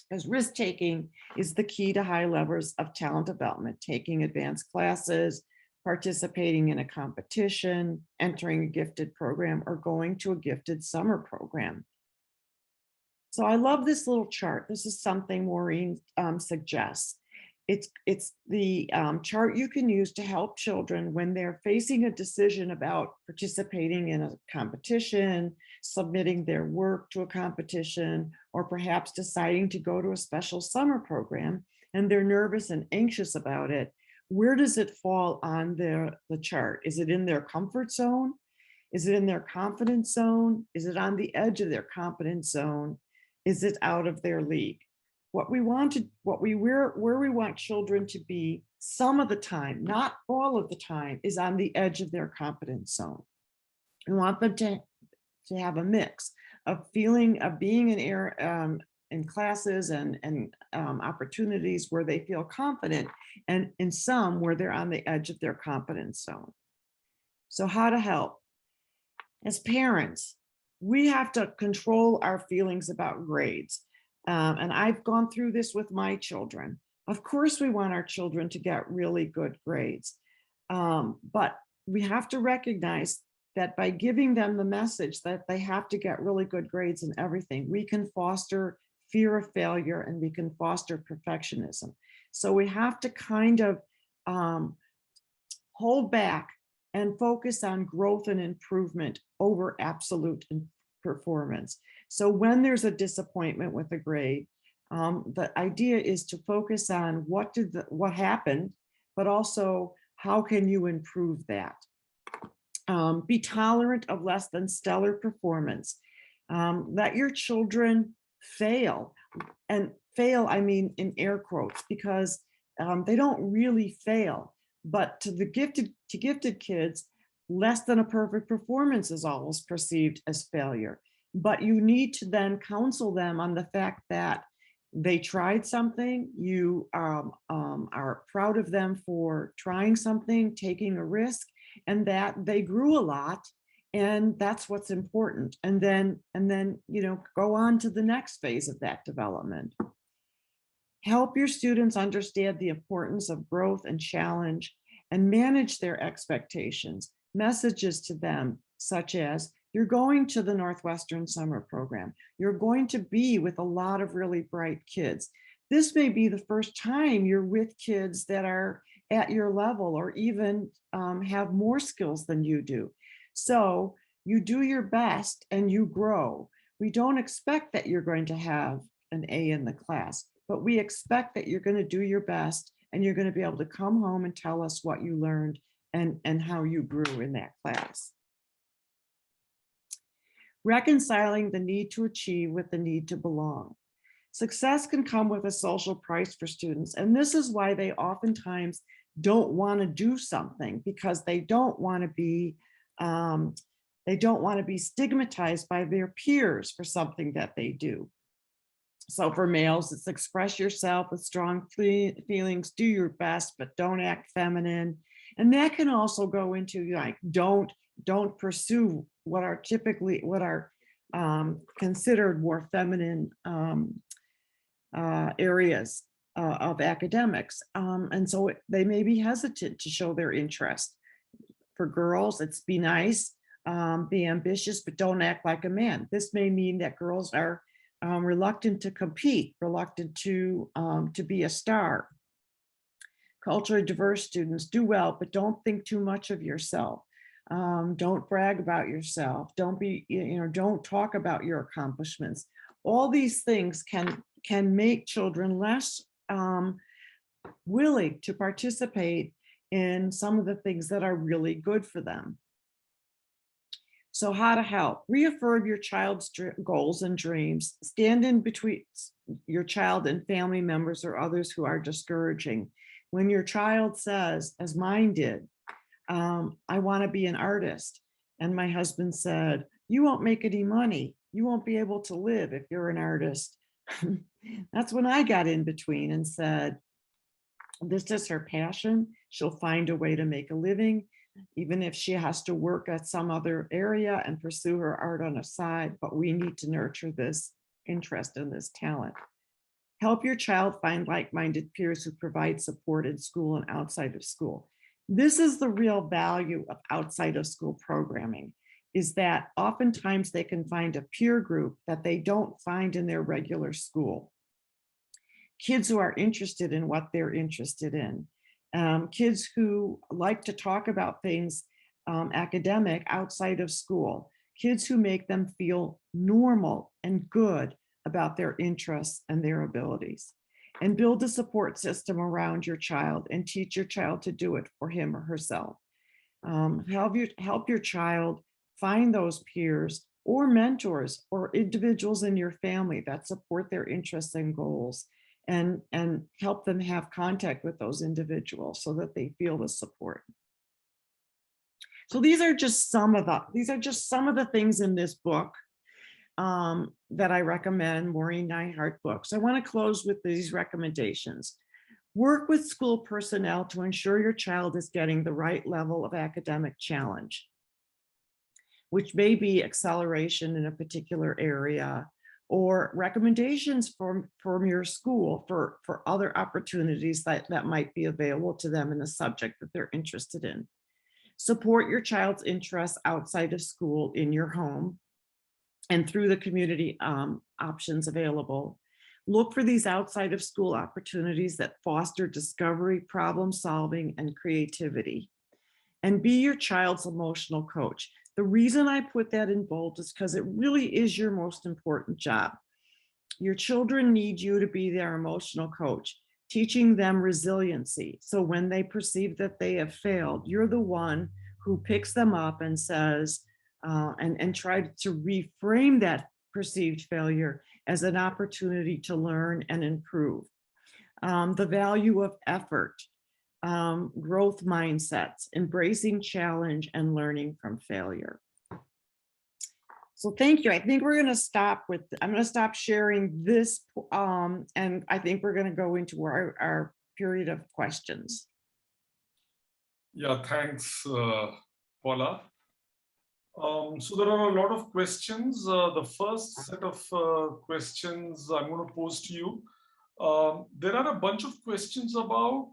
Because risk taking is the key to high levels of talent development, taking advanced classes, participating in a competition, entering a gifted program, or going to a gifted summer program. So I love this little chart. This is something Maureen suggests. It's the chart you can use to help children when they're facing a decision about participating in a competition, submitting their work to a competition, or perhaps deciding to go to a special summer program, and they're nervous and anxious about it. Where does it fall on the chart? Is it in their comfort zone? Is it in their confidence zone? Is it on the edge of their confidence zone? Is it out of their league? Where we want children to be some of the time, not all of the time, is on the edge of their competence zone. We want them to have a mix of being in classes and opportunities where they feel confident, and in some where they're on the edge of their competence zone. So how to help? As parents, we have to control our feelings about grades. And I've gone through this with my children. Of course, we want our children to get really good grades. But we have to recognize that by giving them the message that they have to get really good grades in everything, we can foster fear of failure and we can foster perfectionism. So we have to kind of hold back and focus on growth and improvement over absolute performance. So when there's a disappointment with a grade, the idea is to focus on what happened, but also how can you improve that? Be tolerant of less than stellar performance. Let your children fail, and fail, I mean in air quotes, because they don't really fail. But to gifted kids, less than a perfect performance is always perceived as failure. But you need to then counsel them on the fact that they tried something. You are proud of them for trying something, taking a risk, and that they grew a lot, and that's what's important. And then go on to the next phase of that development. Help your students understand the importance of growth and challenge, and manage their expectations. Messages to them such as, you're going to the Northwestern summer program. You're going to be with a lot of really bright kids. This may be the first time you're with kids that are at your level or even have more skills than you do. So you do your best and you grow. We don't expect that you're going to have an A in the class, but we expect that you're going to do your best and you're going to be able to come home and tell us what you learned and how you grew in that class. Reconciling the need to achieve with the need to belong. Success can come with a social price for students, and this is why they oftentimes don't want to do something, because they don't want to be stigmatized by their peers for something that they do. So for males, it's express yourself with strong feelings, do your best, but don't act feminine. And that can also go into like, don't don't pursue what are considered more feminine areas of academics. And so they may be hesitant to show their interest. For girls, it's be nice, be ambitious, but don't act like a man. This may mean that girls are reluctant to compete, reluctant to be a star. Culturally diverse students do well, but don't think too much of yourself. Don't brag about yourself. Don't talk about your accomplishments. All these things can make children less willing to participate in some of the things that are really good for them. So how to help? Reaffirm your child's goals and dreams. Stand in between your child and family members or others who are discouraging. When your child says, as mine did, I want to be an artist, and my husband said, you won't make any money. You won't be able to live if you're an artist. That's when I got in between and said, this is her passion. She'll find a way to make a living, even if she has to work at some other area and pursue her art on the side, but we need to nurture this interest and this talent. Help your child find like-minded peers who provide support in school and outside of school. This is the real value of outside of school programming, is that oftentimes they can find a peer group that they don't find in their regular school. Kids who are interested in what they're interested in. Kids who like to talk about things academic outside of school. Kids who make them feel normal and good about their interests and their abilities. And build a support system around your child and teach your child to do it for him or herself. Help your child find those peers or mentors or individuals in your family that support their interests and goals, and help them have contact with those individuals so that they feel the support. So these are just some of the things in this book that I recommend, Maureen Neinhardt books. I want to close with these recommendations. Work with school personnel to ensure your child is getting the right level of academic challenge, which may be acceleration in a particular area, or recommendations from your school for other opportunities that might be available to them in a subject that they're interested in. Support your child's interests outside of school in your home and through the community options available. Look for these outside of school opportunities that foster discovery, problem solving, and creativity. And be your child's emotional coach. The reason I put that in bold is because it really is your most important job. Your children need you to be their emotional coach, teaching them resiliency. So when they perceive that they have failed, you're the one who picks them up and says, and try to reframe that perceived failure as an opportunity to learn and improve. The value of effort, growth mindsets, embracing challenge, and learning from failure. So thank you. I think we're going to stop with, I'm going to stop sharing this, and I think we're going to go into our period of questions. Yeah, thanks, Paula. So there are a lot of questions. The first set of questions I'm going to pose to you. There are a bunch of questions about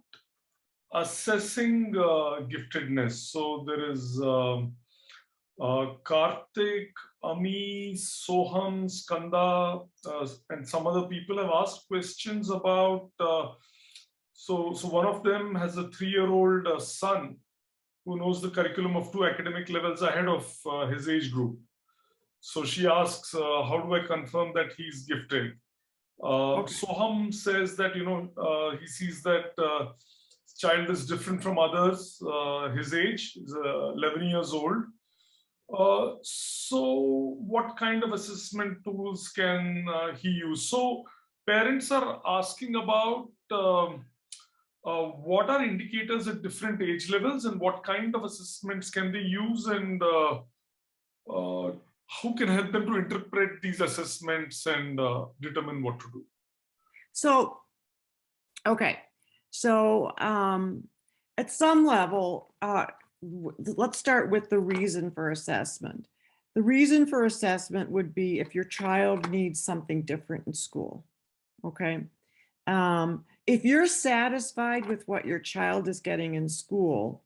assessing giftedness. So there is Karthik, Ami, Soham, Skanda, and some other people have asked questions about, so one of them has a 3-year-old son who knows the curriculum of 2 academic levels ahead of his age group. So she asks, how do I confirm that he's gifted? Okay. Soham says that, he sees that child is different from others, his age is 11 years old. So what kind of assessment tools can he use? So parents are asking about what are indicators at different age levels and what kind of assessments can they use, and who can help them to interpret these assessments and determine what to do? So, okay. So at some level, let's start with the reason for assessment. The reason for assessment would be if your child needs something different in school, okay? If you're satisfied with what your child is getting in school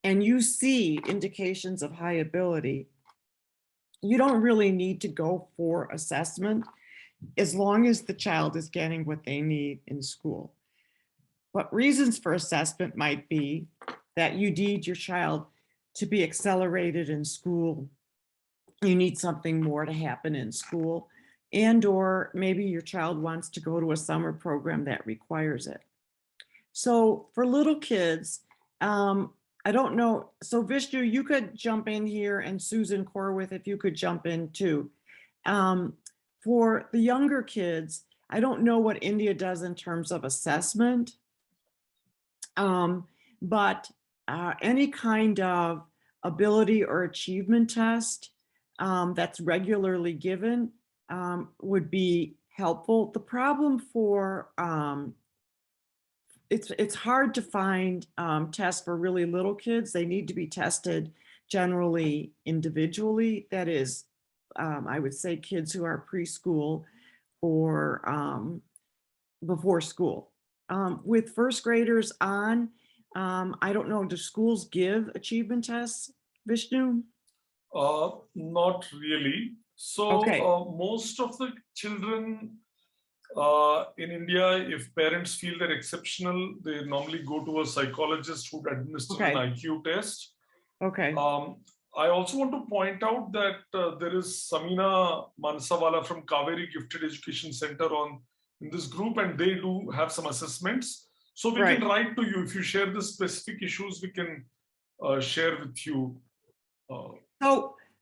and you see indications of high ability, you don't really need to go for assessment as long as the child is getting what they need in school. What reasons for assessment might be that you need your child to be accelerated in school. You need something more to happen in school, and or maybe your child wants to go to a summer program that requires it. So for little kids, I don't know. So Vishnu, you could jump in here, and Susan Corwith, if you could jump in too. For the younger kids, I don't know what India does in terms of assessment, but any kind of ability or achievement test that's regularly given would be helpful. The problem for it's hard to find tests for really little kids. They need to be tested generally individually. That is, I would say kids who are preschool or before school. With first graders on, I don't know, do schools give achievement tests, Vishnu? Not really. So Okay. most of the children in India, if parents feel they're exceptional, they normally go to a psychologist who would administer an IQ test. Okay. I also want to point out that there is Samina Mansawala from Kaveri Gifted Education Center in this group, and they do have some assessments. So we can write to you. If you share the specific issues, we can share with you.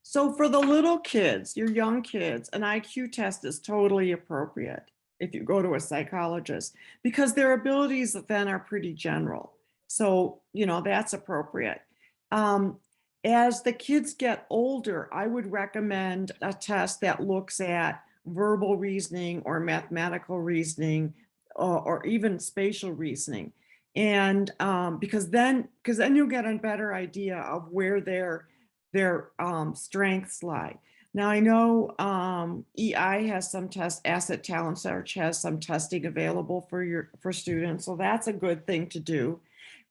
So for the little kids, your young kids, an IQ test is totally appropriate if you go to a psychologist, because their abilities then are pretty general. So, you know, that's appropriate. As the kids get older, I would recommend a test that looks at verbal reasoning or mathematical reasoning or even spatial reasoning. And because then you'll get a better idea of where their strengths lie. Now I know EI has some tests, Asset Talent Search has some testing available for students, so that's a good thing to do.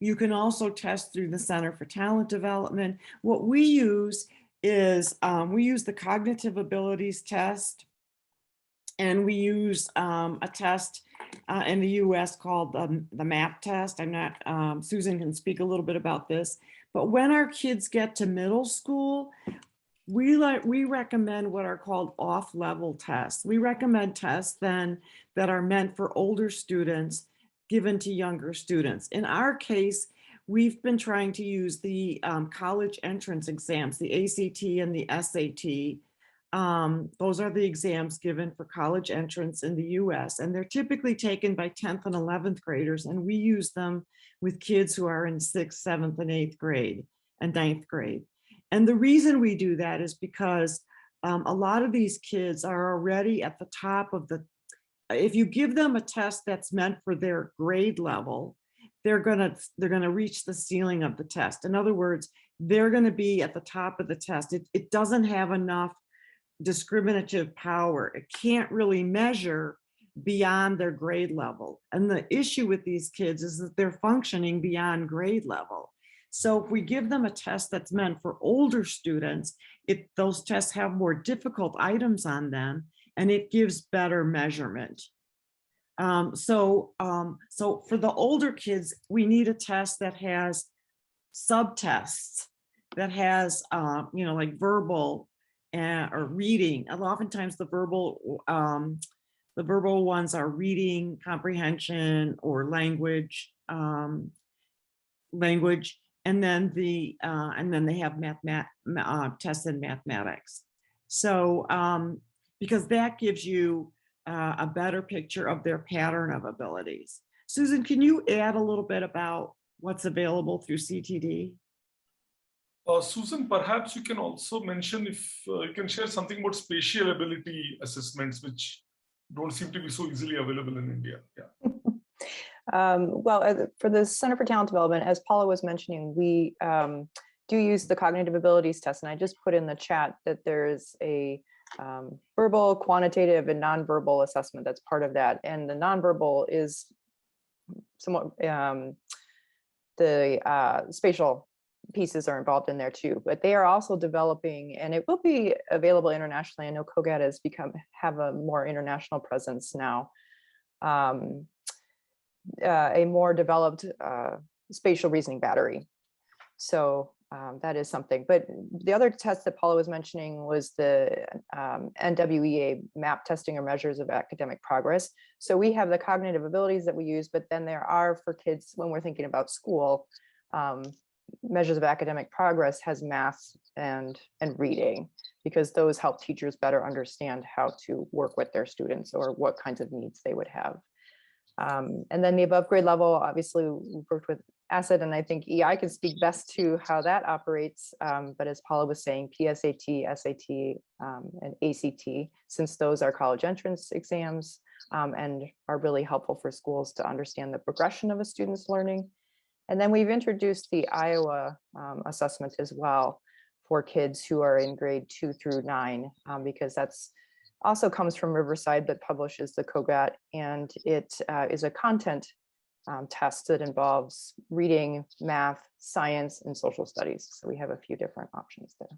You can also test through the Center for Talent Development. What we use is we use the Cognitive Abilities Test, and we use a test in the US called the MAP test. I'm not, Susan can speak a little bit about this, but when our kids get to middle school, we recommend what are called off-level tests. We recommend tests then that are meant for older students given to younger students. In our case, we've been trying to use the college entrance exams, the ACT and the SAT. Those are the exams given for college entrance in the US, and they're typically taken by 10th and 11th graders, and we use them with kids who are in 6th, 7th, and 8th grade and 9th grade. And the reason we do that is because a lot of these kids are already at the top of the, if you give them a test that's meant for their grade level, they're gonna reach the ceiling of the test. In other words, they're gonna be at the top of the test. It doesn't have enough discriminative power. It can't really measure beyond their grade level. And the issue with these kids is that they're functioning beyond grade level. So if we give them a test that's meant for older students, those tests have more difficult items on them, and it gives better measurement. So for the older kids, we need a test that has subtests, that has, you know, like verbal or reading. And oftentimes the verbal ones are reading comprehension or language, and then they have tests in mathematics. So because that gives you a better picture of their pattern of abilities. Susan, can you add a little bit about what's available through CTD? Susan, perhaps you can also mention if you can share something about spatial ability assessments, which don't seem to be so easily available in India. Yeah. Well, for the Center for Talent Development, as Paula was mentioning, we do use the cognitive abilities test. And I just put in the chat that there's a verbal, quantitative, and nonverbal assessment that's part of that. And the nonverbal is somewhat, the spatial pieces are involved in there too, but they are also developing, and it will be available internationally. I know COGAT has have a more international presence now. A more developed spatial reasoning battery. So that is something. But the other test that Paula was mentioning was the NWEA map testing or measures of academic progress. So we have the cognitive abilities that we use, but then there are, for kids, when we're thinking about school, measures of academic progress has math and reading, because those help teachers better understand how to work with their students or what kinds of needs they would have. And then the above grade level, obviously we've worked with ACID, and I think EI can speak best to how that operates. But as Paula was saying, PSAT, SAT, and ACT, since those are college entrance exams and are really helpful for schools to understand the progression of a student's learning. And then we've introduced the Iowa assessment as well for kids who are in grade 2 through 9, because that's also comes from Riverside, but publishes the COGAT, and it is a content test that involves reading, math, science, and social studies. So we have a few different options there.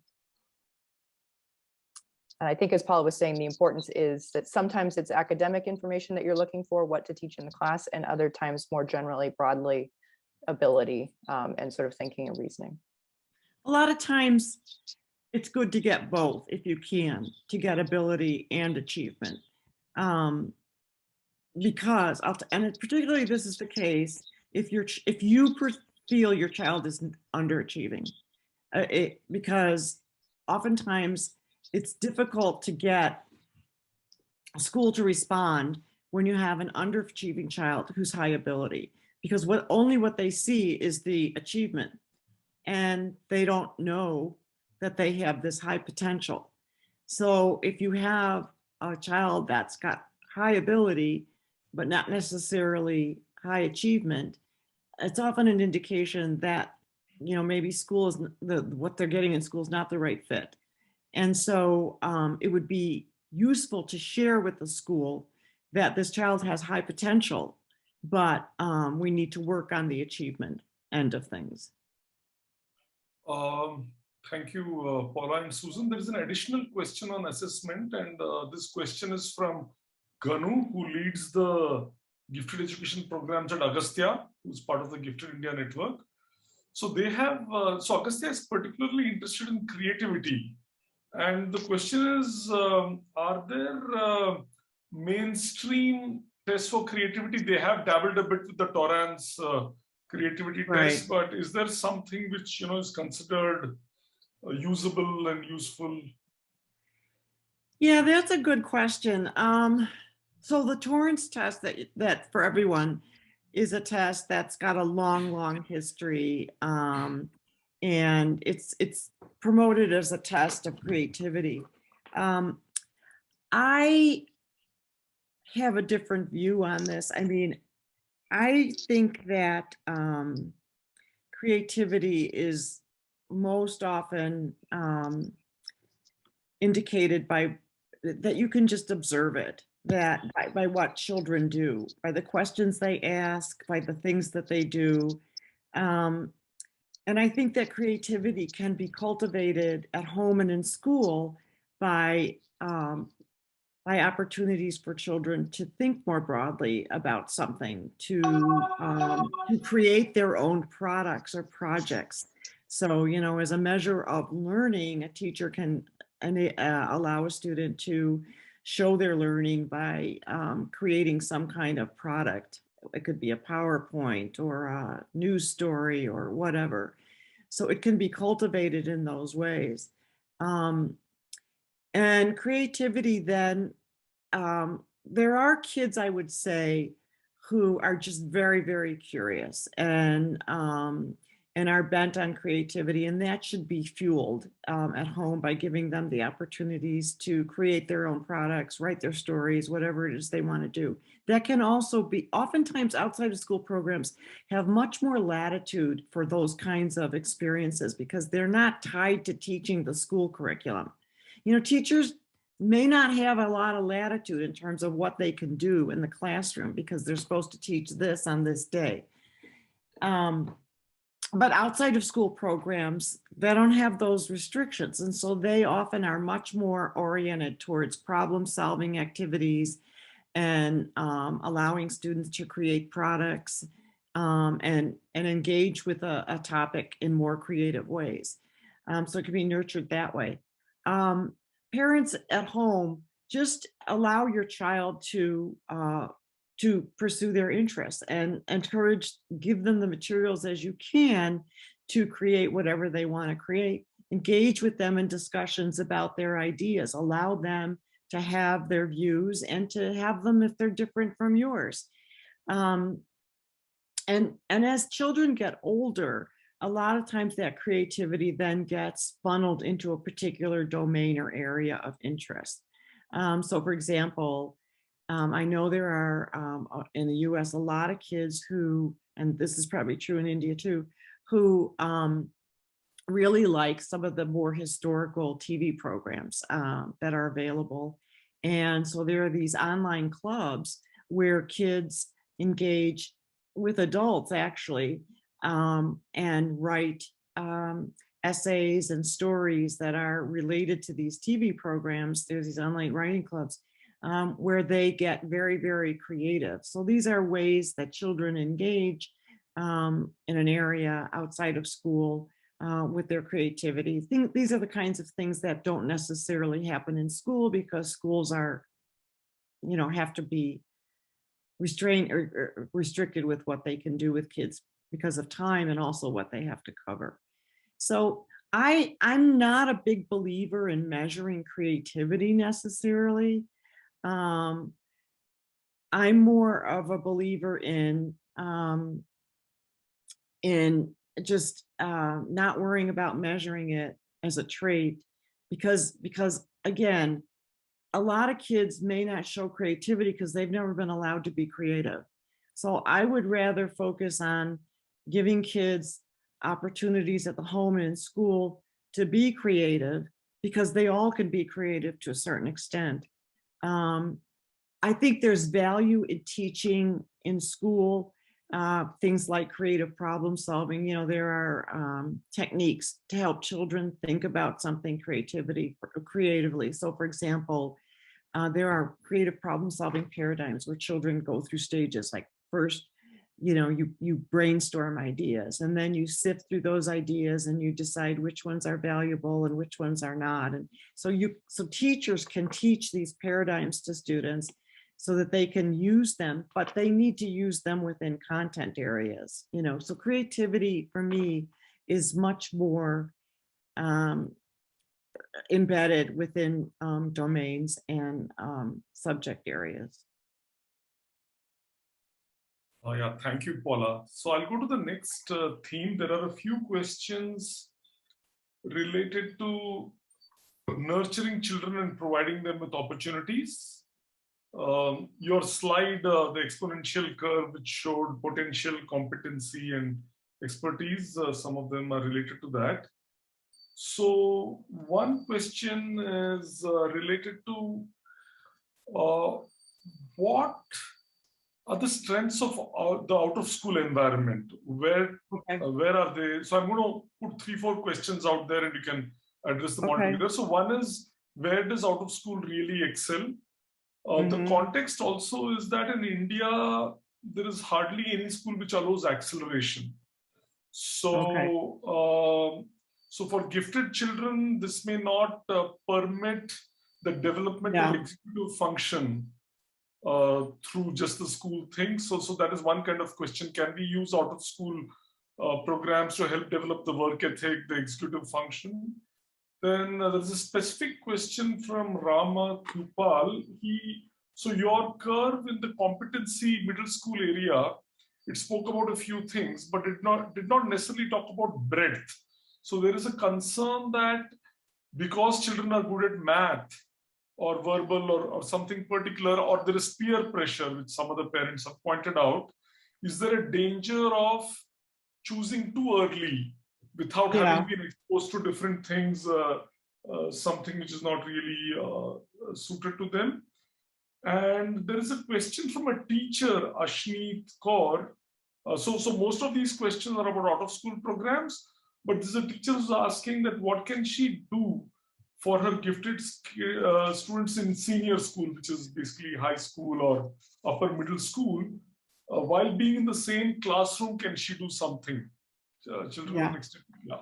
And I think, as Paula was saying, the importance is that sometimes it's academic information that you're looking for, what to teach in the class, and other times more generally, broadly, ability and sort of thinking and reasoning. A lot of times it's good to get both if you can, to get ability and achievement. Because, and particularly this is the case if you feel your child is underachieving, because oftentimes it's difficult to get a school to respond when you have an underachieving child who's high ability, because only what they see is the achievement, and they don't know that they have this high potential. So if you have a child that's got high ability, but not necessarily high achievement, it's often an indication that, you know, maybe school is what they're getting in school is not the right fit. And so it would be useful to share with the school that this child has high potential, but we need to work on the achievement end of things. Thank you, Paula and Susan. There is an additional question on assessment, and this question is from Ganu, who leads the gifted education programs at Agastya, who's part of the Gifted India Network. So they have, so Agastya is particularly interested in creativity. And the question is, are there mainstream tests for creativity? They have dabbled a bit with the Torrance creativity test, but is there something which, you know, is considered usable and useful? Yeah, that's a good question. So the Torrance test that for everyone is a test that's got a long history, and it's promoted as a test of creativity. I have a different view on this. I mean, I think that creativity is most often indicated by that you can just observe it, that by what children do, by the questions they ask, by the things that they do. And I think that creativity can be cultivated at home and in school by opportunities for children to think more broadly about something, to create their own products or projects. So, you know, as a measure of learning, a teacher can allow a student to show their learning by creating some kind of product. It could be a PowerPoint or a news story or whatever. So it can be cultivated in those ways. And creativity then, there are kids, I would say, who are just very, very curious. And and are bent on creativity, and that should be fueled at home by giving them the opportunities to create their own products, write their stories, whatever it is they want to do. That can also be, oftentimes outside of school programs have much more latitude for those kinds of experiences because they're not tied to teaching the school curriculum. You know, teachers may not have a lot of latitude in terms of what they can do in the classroom because they're supposed to teach this on this day. But outside of school programs, they don't have those restrictions. And so they often are much more oriented towards problem solving activities and allowing students to create products and engage with a topic in more creative ways. So it can be nurtured that way. Parents at home, just allow your child to pursue their interests and encourage, give them the materials as you can to create whatever they want to create. Engage with them in discussions about their ideas. Allow them to have their views and to have them if they're different from yours. And as children get older, a lot of times that creativity then gets funneled into a particular domain or area of interest. So for example, I know there are in the US a lot of kids who, and this is probably true in India too, who really like some of the more historical TV programs that are available. And so there are these online clubs where kids engage with adults actually and write essays and stories that are related to these TV programs. There's these online writing clubs where they get very, very creative. So these are ways that children engage in an area outside of school with their creativity. These are the kinds of things that don't necessarily happen in school because schools are, you know, have to be restrained or restricted with what they can do with kids because of time and also what they have to cover. So I'm not a big believer in measuring creativity necessarily. I'm more of a believer in just not worrying about measuring it as a trait because again, a lot of kids may not show creativity because they've never been allowed to be creative. So I would rather focus on giving kids opportunities at the home and in school to be creative because they all can be creative to a certain extent. I think there's value in teaching in school things like creative problem solving. You know, there are techniques to help children think about something creatively. So for example, there are creative problem solving paradigms where children go through stages like first, you know, you brainstorm ideas and then you sift through those ideas and you decide which ones are valuable and which ones are not. And so teachers can teach these paradigms to students so that they can use them, but they need to use them within content areas, you know. So creativity for me is much more embedded within domains and subject areas. Yeah, thank you, Paula. So I'll go to the next theme. There are a few questions related to nurturing children and providing them with opportunities. Your slide, the exponential curve, which showed potential, competency, and expertise, some of them are related to that. So one question is related to what are the strengths of the out-of-school environment? Where are they? So I'm going to put 3-4 questions out there and you can address them all together. So one is, where does out-of-school really excel? The context also is that in India, there is hardly any school which allows acceleration. So, so for gifted children, this may not permit the development of executive function through just the school thing. So that is one kind of question. Can we use out of school programs to help develop the work ethic, the executive function? Then there's a specific question from Rama Krupal. So your curve in the competency middle school area it spoke about a few things, but did not necessarily talk about breadth. So there is a concern that because children are good at math or verbal or something particular, or there is peer pressure, which some of the parents have pointed out, is there a danger of choosing too early without having been exposed to different things, something which is not really suited to them? And there is a question from a teacher, Ashneet Kaur. So most of these questions are about out-of-school programs, but there's a teacher who's asking that what can she do for her gifted students in senior school, which is basically high school or upper middle school, while being in the same classroom, can she do something? Children with extended,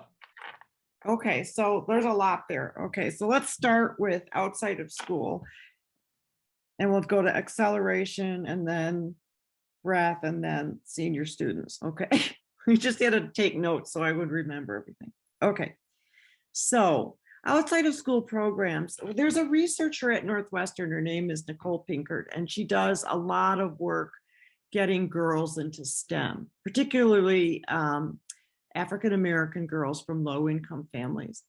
Okay, so there's a lot there. Okay, so let's start with outside of school. And we'll go to acceleration and then breath and then senior students. Okay, we just had to take notes so I would remember everything. Okay, so outside of school programs, there's a researcher at Northwestern. Her name is Nicole Pinkert, and she does a lot of work getting girls into STEM, particularly African-American girls from low-income families.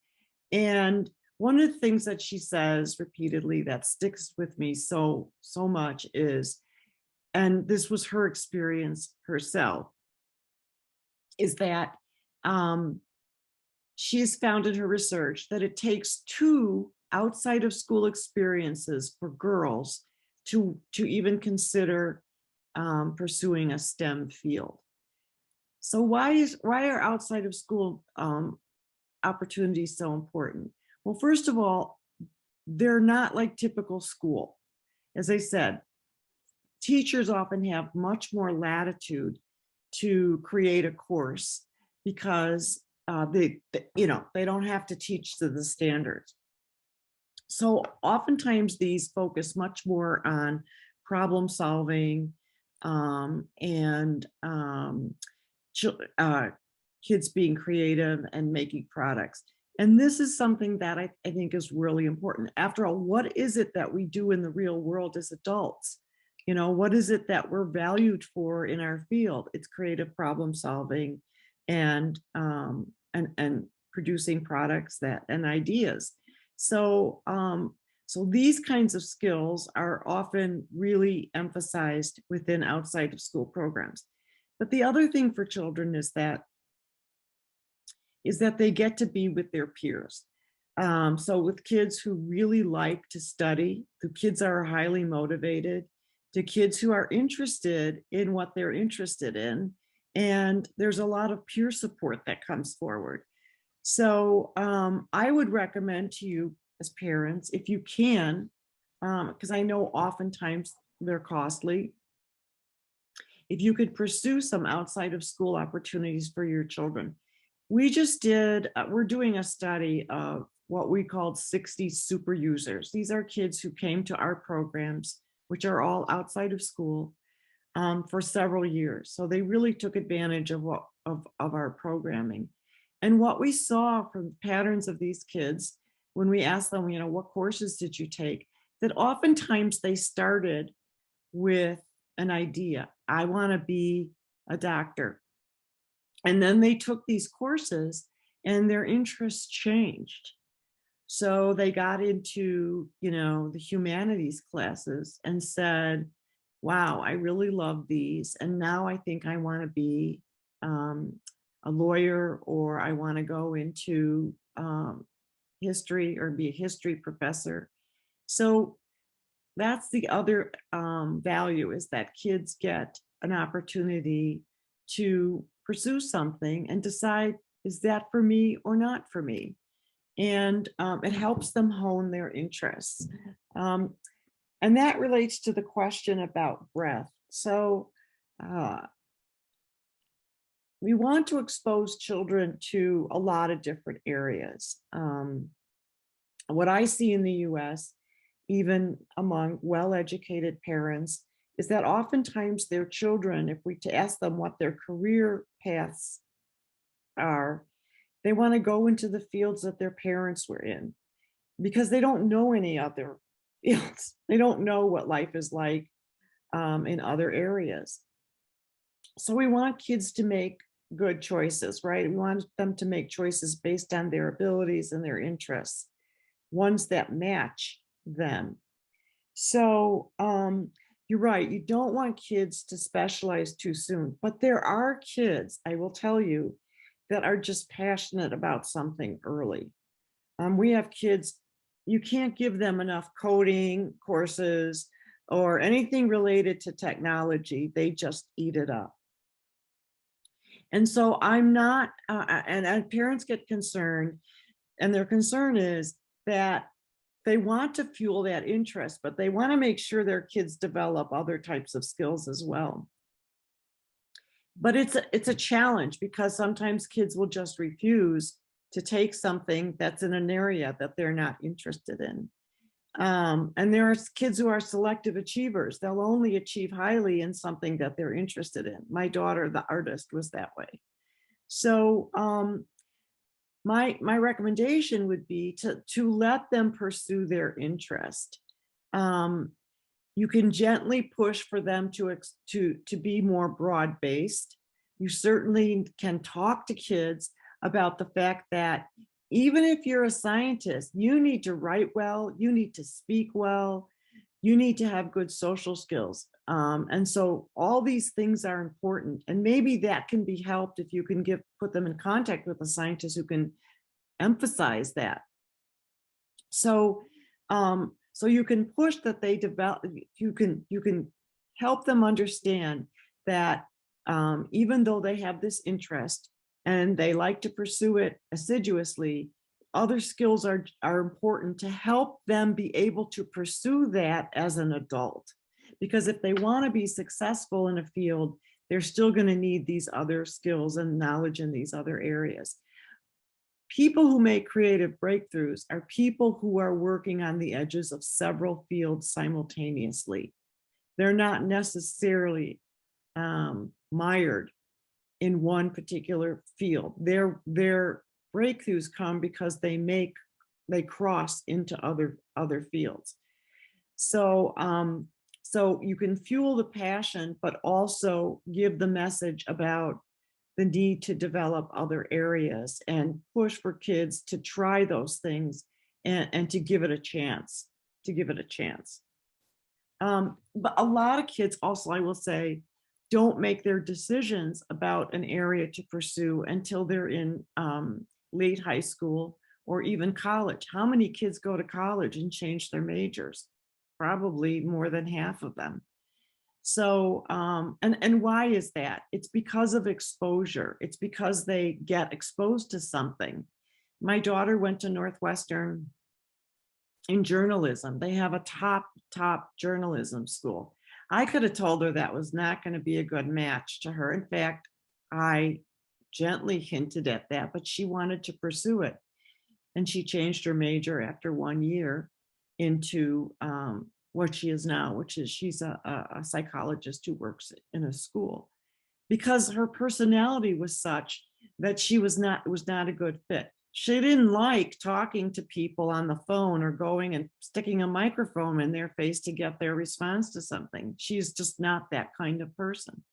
And one of the things that she says repeatedly that sticks with me so much is, and this was her experience herself, is that she's found in her research that it takes 2 outside of school experiences for girls to even consider pursuing a STEM field. So why are outside of school opportunities so important? Well, first of all, they're not like typical school. As I said, teachers often have much more latitude to create a course because they don't have to teach to the standards. So oftentimes these focus much more on problem solving and kids being creative and making products. And this is something that I think is really important. After all, what is it that we do in the real world as adults? What is it that we're valued for in our field? It's creative problem solving and producing products and ideas. So these kinds of skills are often really emphasized within outside of school programs. But the other thing for children is that they get to be with their peers. So with kids who really like to study, the kids are highly motivated, to kids who are interested in what they're interested in, and there's a lot of peer support that comes forward. So I would recommend to you as parents, if you can, because I know oftentimes they're costly, if you could pursue some outside of school opportunities for your children. We're doing a study of what we called 60 super users. These are kids who came to our programs, which are all outside of school, for several years. So they really took advantage of our programming. And what we saw from the patterns of these kids, when we asked them, what courses did you take? That oftentimes they started with an idea. I want to be a doctor. And then they took these courses and their interests changed. So they got into, the humanities classes and said, wow, I really love these. And now I think I want to be a lawyer, or I want to go into history or be a history professor. So that's the other value, is that kids get an opportunity to pursue something and decide, is that for me or not for me? And it helps them hone their interests. And that relates to the question about breadth. So we want to expose children to a lot of different areas. What I see in the US, even among well-educated parents, is that oftentimes their children, if we ask them what their career paths are, they want to go into the fields that their parents were in, because they don't know any other fields. They don't know what life is like in other areas. So we want kids to make good choices, right? We want them to make choices based on their abilities and their interests, ones that match them. So you're right, you don't want kids to specialize too soon, but there are kids, I will tell you, that are just passionate about something early. We have kids, you can't give them enough coding courses or anything related to technology. They just eat it up. And so I'm not, and parents get concerned, and their concern is that they want to fuel that interest, but they want to make sure their kids develop other types of skills as well. But it's a challenge because sometimes kids will just refuse to take something that's in an area that they're not interested in. And there are kids who are selective achievers. They'll only achieve highly in something that they're interested in. My daughter, the artist, was that way. So my recommendation would be to let them pursue their interest. You can gently push for them to be more broad-based. You certainly can talk to kids about the fact that even if you're a scientist, you need to write well, you need to speak well, you need to have good social skills. And so all these things are important. And maybe that can be helped if you can put them in contact with a scientist who can emphasize that. So so you can push that they develop, you can help them understand that even though they have this interest and they like to pursue it assiduously, other skills are important to help them be able to pursue that as an adult. Because if they want to be successful in a field, they're still going to need these other skills and knowledge in these other areas. People who make creative breakthroughs are people who are working on the edges of several fields simultaneously. They're not necessarily mired in one particular field. Their breakthroughs come because they cross into other fields. So so you can fuel the passion, but also give the message about the need to develop other areas and push for kids to try those things and to give it a chance, But a lot of kids also, I will say, don't make their decisions about an area to pursue until they're in late high school or even college. How many kids go to college and change their majors? Probably more than half of them. So, and why is that? It's because of exposure. It's because they get exposed to something. My daughter went to Northwestern in journalism. They have a top journalism school. I could have told her that was not going to be a good match to her. In fact, I gently hinted at that, but she wanted to pursue it. And she changed her major after 1 year into what she is now, which is she's a psychologist who works in a school, because her personality was such that she was not a good fit. She didn't like talking to people on the phone or going and sticking a microphone in their face to get their response to something. She's just not that kind of person.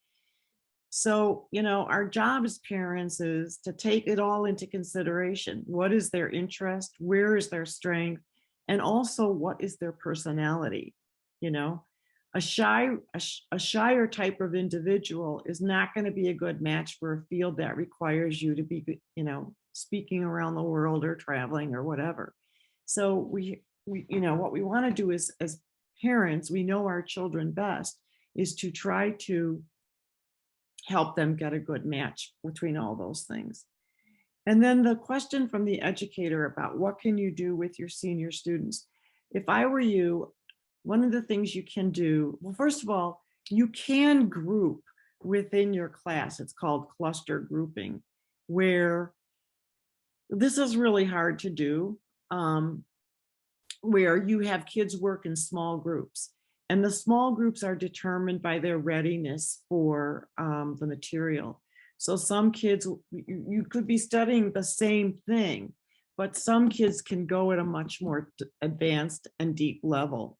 So, you know, our job as parents is to take it all into consideration. What is their interest? Where is their strength? And also, what is their personality? You know, a shyer type of individual is not going to be a good match for a field that requires you to be, you know, speaking around the world or traveling or whatever. So we you know, what we want to do is, as parents, we know our children best, is to try to help them get a good match between all those things. And then the question from the educator about what can you do with your senior students? If I were you, one of the things you can do, well, first of all, you can group within your class. It's called cluster grouping, where this is really hard to do, where you have kids work in small groups. And the small groups are determined by their readiness for the material. So some kids, you could be studying the same thing, but some kids can go at a much more advanced and deep level.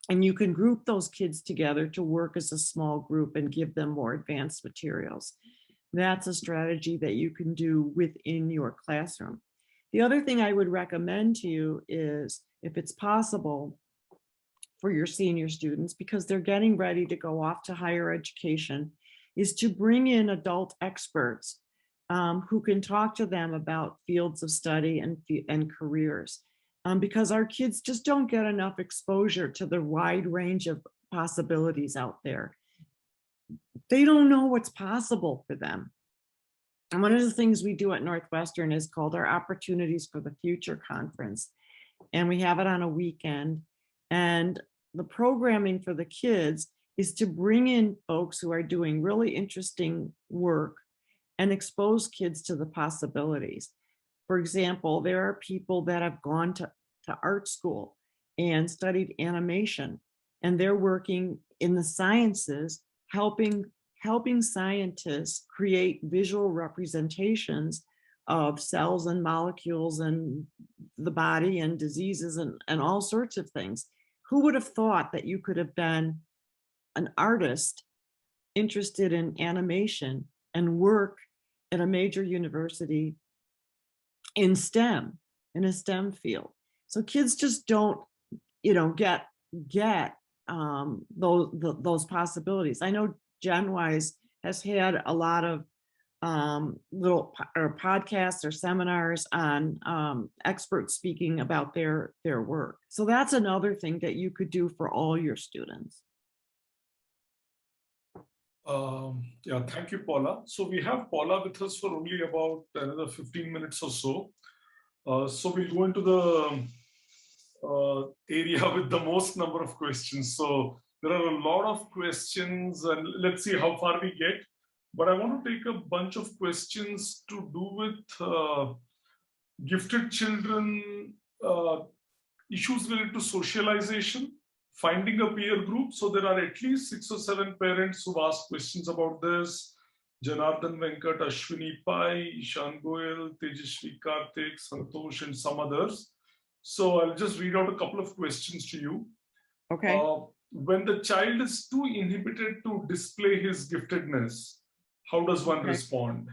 And you can group those kids together to work as a small group and give them more advanced materials. That's a strategy that you can do within your classroom. The other thing I would recommend to you is, if it's possible for your senior students, because they're getting ready to go off to higher education, is to bring in adult experts who can talk to them about fields of study and careers. Because our kids just don't get enough exposure to the wide range of possibilities out there. They don't know what's possible for them. And one of the things we do at Northwestern is called our Opportunities for the Future conference. And we have it on a weekend. And the programming for the kids is to bring in folks who are doing really interesting work and expose kids to the possibilities. For example, there are people that have gone to art school and studied animation, and they're working in the sciences, helping scientists create visual representations of cells and molecules and the body and diseases and all sorts of things. Who would have thought that you could have been an artist interested in animation and work at a major university in STEM, in a STEM field? So kids just don't, get those possibilities. I know Genwise has had a lot of little podcasts or seminars on experts speaking about their work. So that's another thing that you could do for all your students. Yeah, thank you, Paula. So we have Paula with us for only about another 15 minutes or so. So we'll go into the area with the most number of questions. So there are a lot of questions, and let's see how far we get. But I want to take a bunch of questions to do with gifted children, issues related to socialization, finding a peer group. So there are at least 6 or 7 parents who've asked questions about this. Janardhan Venkat, Ashwini Pai, Ishan Goyal, Tejashvi Karthik, Santosh, and some others. So I'll just read out a couple of questions to you. Okay. When the child is too inhibited to display his giftedness, how does one respond?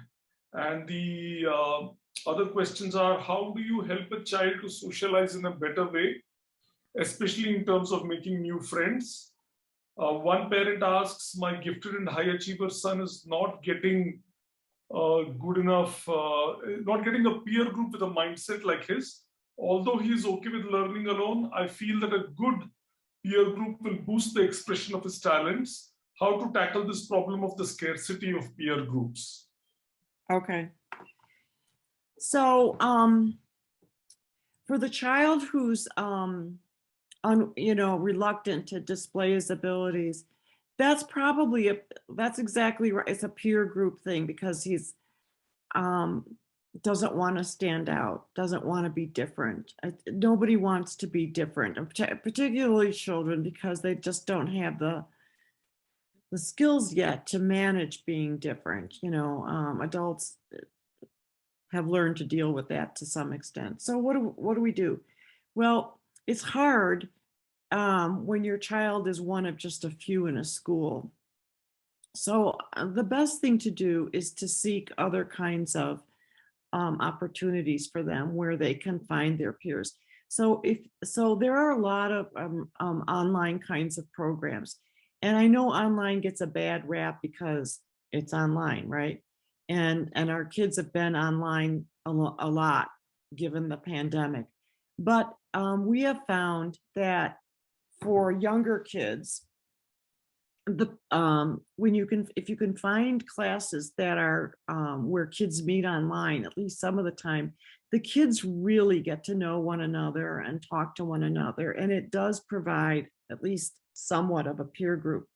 And the other questions are, how do you help a child to socialize in a better way, especially in terms of making new friends? One parent asks, my gifted and high achiever son is not getting good enough, not getting a peer group with a mindset like his. Although he is okay with learning alone, I feel that a good peer group will boost the expression of his talents. How to tackle this problem of the scarcity of peer groups? Okay. So for the child who's reluctant to display his abilities, that's exactly right. It's a peer group thing, because he's doesn't want to stand out, doesn't want to be different. Nobody wants to be different, particularly children, because they just don't have the skills yet to manage being different. Adults have learned to deal with that to some extent. So what do we do? Well, it's hard when your child is one of just a few in a school. So the best thing to do is to seek other kinds of opportunities for them where they can find their peers. So there are a lot of online kinds of programs. And I know online gets a bad rap because it's online, right? And our kids have been online a lot given the pandemic. But we have found that for younger kids, if you can find classes that are where kids meet online, at least some of the time, the kids really get to know one another and talk to one another. And it does provide at least somewhat of a peer group.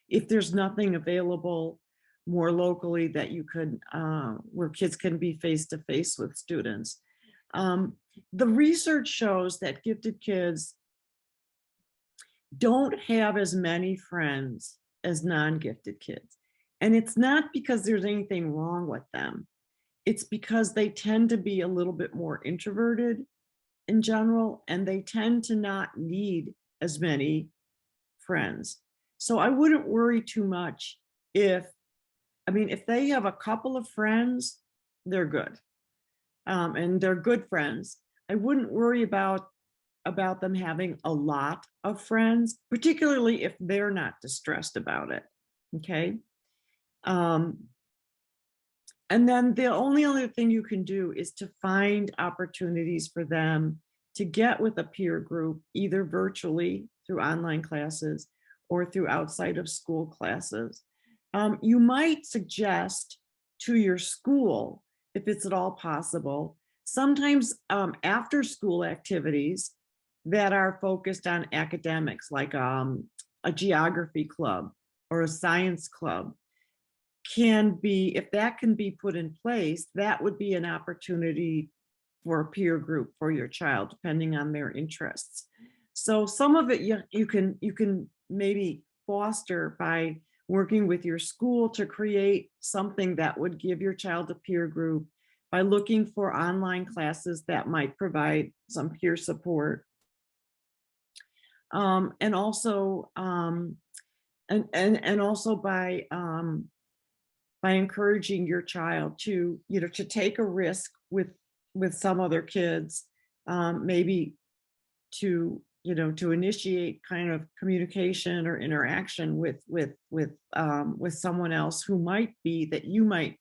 If there's nothing available more locally that you could, where kids can be face-to-face with students. The research shows that gifted kids don't have as many friends as non-gifted kids. And it's not because there's anything wrong with them. It's because they tend to be a little bit more introverted in general, and they tend to not need as many friends. So I wouldn't worry too much if they have a couple of friends, they're good. And they're good friends. I wouldn't worry about them having a lot of friends, particularly if they're not distressed about it. Okay. And then the only other thing you can do is to find opportunities for them to get with a peer group, either virtually through online classes or through outside of school classes. You might suggest to your school, if it's at all possible, sometimes after school activities that are focused on academics, like a geography club or a science club, can be, if that can be put in place, that would be an opportunity for a peer group for your child, depending on their interests. So some of it you can maybe foster by working with your school to create something that would give your child a peer group, by looking for online classes that might provide some peer support. And also by encouraging your child to, to take a risk with some other kids, maybe to, to initiate kind of communication or interaction with someone else who might be, that you might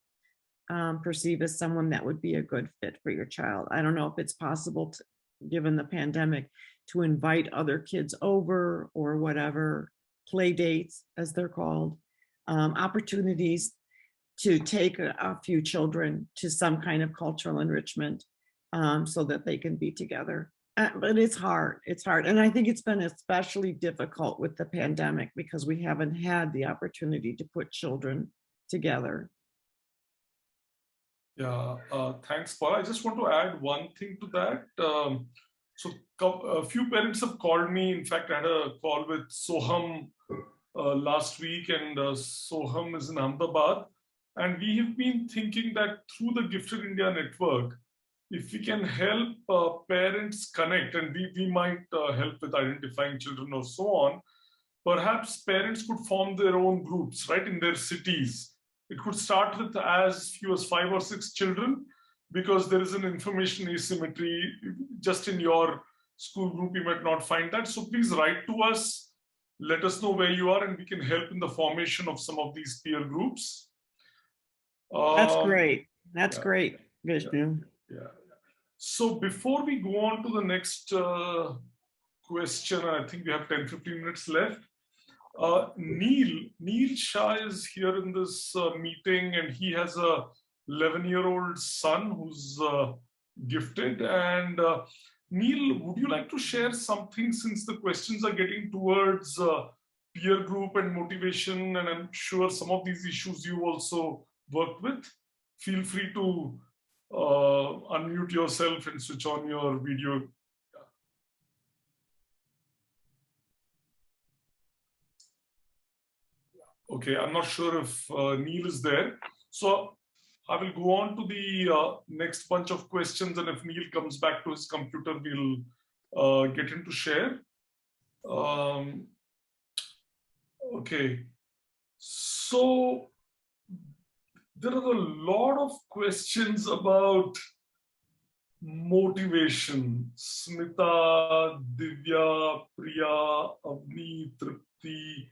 perceive as someone that would be a good fit for your child. I don't know if it's possible to, given the pandemic, to invite other kids over or whatever, play dates as they're called, opportunities to take a few children to some kind of cultural enrichment, so that they can be together. But it's hard. And I think it's been especially difficult with the pandemic because we haven't had the opportunity to put children together. Yeah, thanks, Paula. I just want to add one thing to that. So a few parents have called me. In fact, I had a call with Soham last week, and Soham is in Ahmedabad. And we have been thinking that through the Gifted India Network, if we can help parents connect, and we might help with identifying children or so on, perhaps parents could form their own groups, right, in their cities. It could start with as few as 5 or 6 children, because there is an information asymmetry. Just in your school group, you might not find that. So please write to us, let us know where you are, and we can help in the formation of some of these peer groups. That's great. That's yeah, great, Vishnu. Yeah. So before we go on to the next question, I think we have 10-15 minutes left. Neil Shah is here in this meeting, and he has a 11-year-old son who's gifted. And Neil, would you like to share something, since the questions are getting towards peer group and motivation, and I'm sure some of these issues you also worked with? Feel free to unmute yourself and switch on your video. Okay, I'm not sure if Neil is there. So I will go on to the next bunch of questions, and if Neil comes back to his computer, we'll get him to share. Okay, so there are a lot of questions about motivation. Smita, Divya, Priya, Avni, Tripti,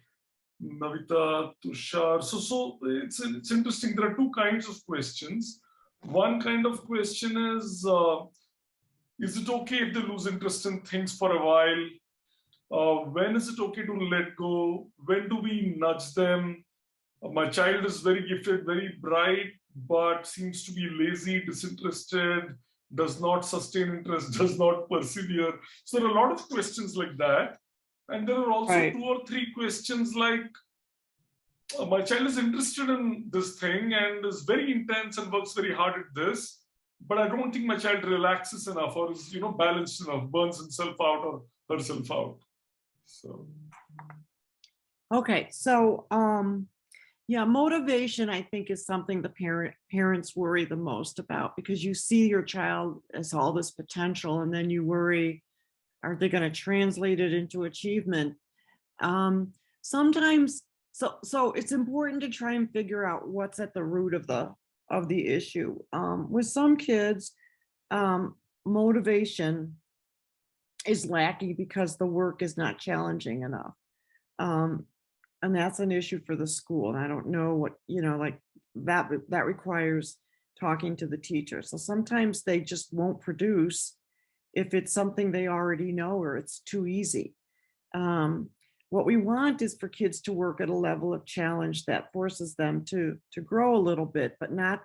Navita, Tushar. So it's interesting. There are two kinds of questions. One kind of question is it okay if they lose interest in things for a while? When is it okay to let go? When do we nudge them? My child is very gifted, very bright, but seems to be lazy, disinterested, does not sustain interest, does not persevere. So there are a lot of questions like that. And there are also 2 or 3 questions like, my child is interested in this thing and is very intense and works very hard at this, but I don't think my child relaxes enough or is, balanced enough, burns himself out or herself out. So. Okay, so yeah, motivation, I think, is something the parents worry the most about, because you see your child as all this potential, and then you worry, are they going to translate it into achievement? Sometimes, so it's important to try and figure out what's at the root of the issue. With some kids, motivation is lacking because the work is not challenging enough. And that's an issue for the school. And I don't know what, like that requires talking to the teacher. So sometimes they just won't produce if it's something they already know or it's too easy. What we want is for kids to work at a level of challenge that forces them to grow a little bit, but not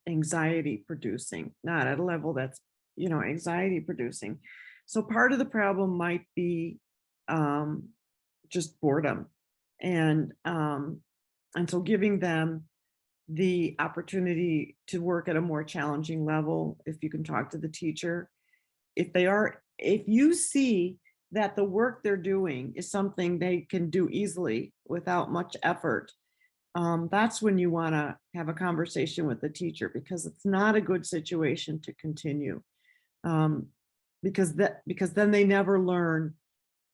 anxiety producing, not at a level that's, anxiety producing. So part of the problem might be just boredom. And so giving them the opportunity to work at a more challenging level, if you can talk to the teacher, if you see that the work they're doing is something they can do easily without much effort, that's when you want to have a conversation with the teacher, because it's not a good situation to continue. Because then they never learn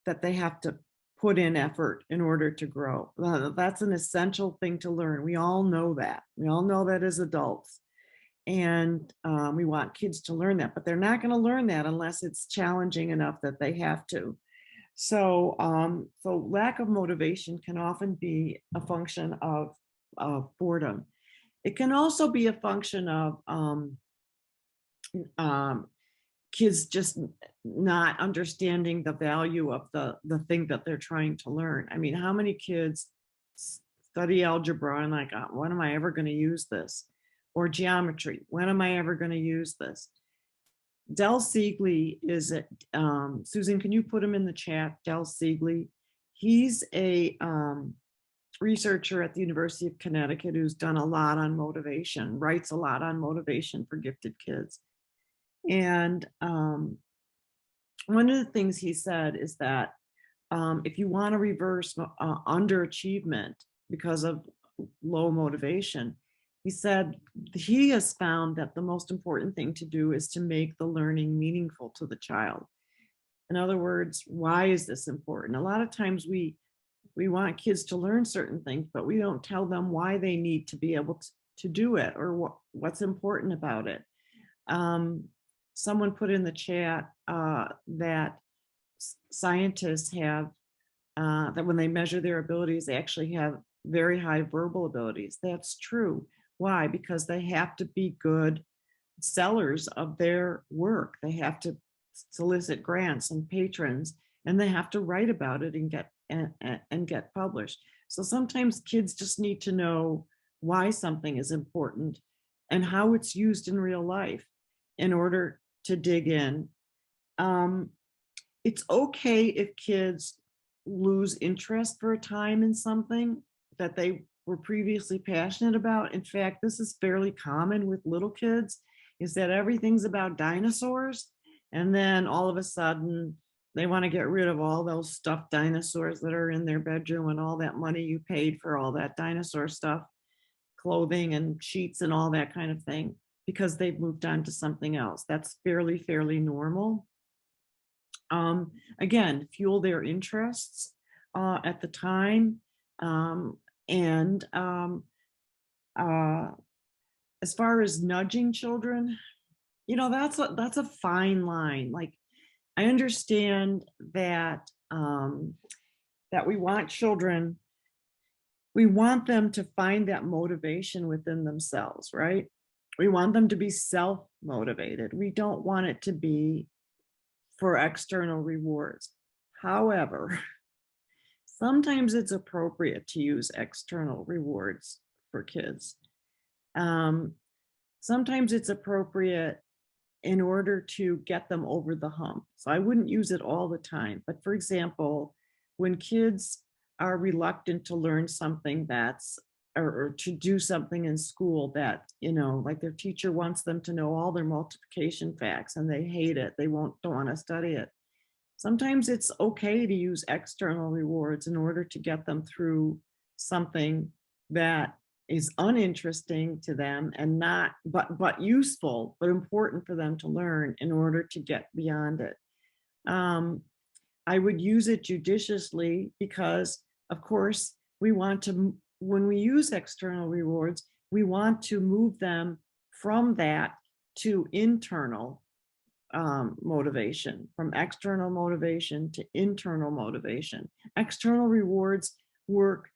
that they have to put in effort in order to grow. That's an essential thing to learn. We all know that. We all know that as adults. And we want kids to learn that, but they're not going to learn that unless it's challenging enough that they have to. So, so lack of motivation can often be a function of boredom. It can also be a function of kids just not understanding the value of the thing that they're trying to learn. I mean, how many kids study algebra and like, when am I ever going to use this? Or geometry, when am I ever going to use this? Del Siegley is it, Susan, can you put him in the chat? Del Siegley, he's a researcher at the University of Connecticut who's done a lot on motivation, writes a lot on motivation for gifted kids. And one of the things he said is that if you want to reverse underachievement because of low motivation, he said he has found that the most important thing to do is to make the learning meaningful to the child. In other words, why is this important? A lot of times we want kids to learn certain things, but we don't tell them why they need to be able to do it or what's important about it. Someone put in the chat that scientists have, that when they measure their abilities, they actually have very high verbal abilities. That's true. Why? Because they have to be good sellers of their work. They have to solicit grants and patrons, and they have to write about it and get published. So sometimes kids just need to know why something is important and how it's used in real life in order to dig in. It's okay if kids lose interest for a time in something that they were previously passionate about. In fact, this is fairly common with little kids, is that everything's about dinosaurs. And then all of a sudden they want to get rid of all those stuffed dinosaurs that are in their bedroom and all that money you paid for all that dinosaur stuff, clothing and sheets and all that kind of thing, because they've moved on to something else. That's fairly normal. Again, fuel their interests at the time. And as far as nudging children, that's a fine line. Like, I understand that that we want children, we want them to find that motivation within themselves, right? We want them to be self-motivated. We don't want it to be for external rewards. However, sometimes it's appropriate to use external rewards for kids. Sometimes it's appropriate in order to get them over the hump. So I wouldn't use it all the time. But for example, when kids are reluctant to learn something or to do something in school that, like their teacher wants them to know all their multiplication facts and they hate it, they don't want to study it. Sometimes it's okay to use external rewards in order to get them through something that is uninteresting to them and not, but useful, but important for them to learn in order to get beyond it. I would use it judiciously because, of course, we want to, when we use external rewards, we want to move them from that to internal motivation, from external motivation to internal motivation. External rewards work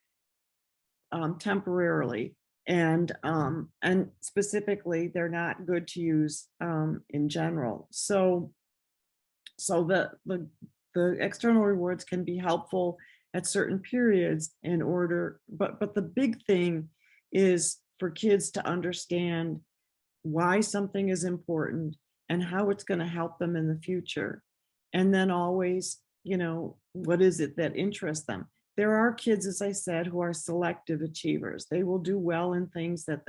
temporarily, and specifically, they're not good to use in general. So the external rewards can be helpful at certain periods in order, but the big thing is for kids to understand why something is important and how it's going to help them in the future. And then always, you know, what is it that interests them? There are kids, as I said, who are selective achievers. They will do well in things that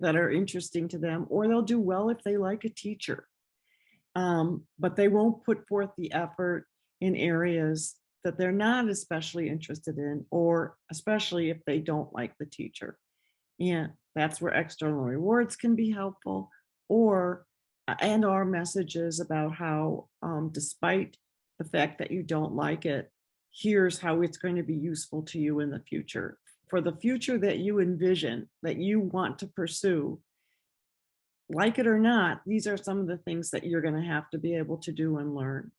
are interesting to them, or they'll do well if they like a teacher. But they won't put forth the effort in areas that they're not especially interested in, or especially if they don't like the teacher. And that's where external rewards can be helpful, and our messages about how, despite the fact that you don't like it, here's how it's going to be useful to you in the future. For the future that you envision, that you want to pursue, like it or not, these are some of the things that you're going to have to be able to do and learn.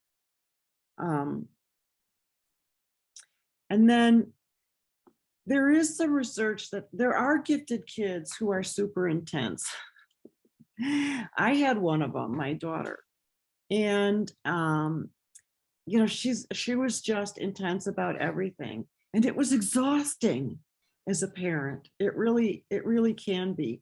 And then there is some research that there are gifted kids who are super intense. I had one of them, my daughter, and you know, she was just intense about everything, and it was exhausting as a parent. It really can be.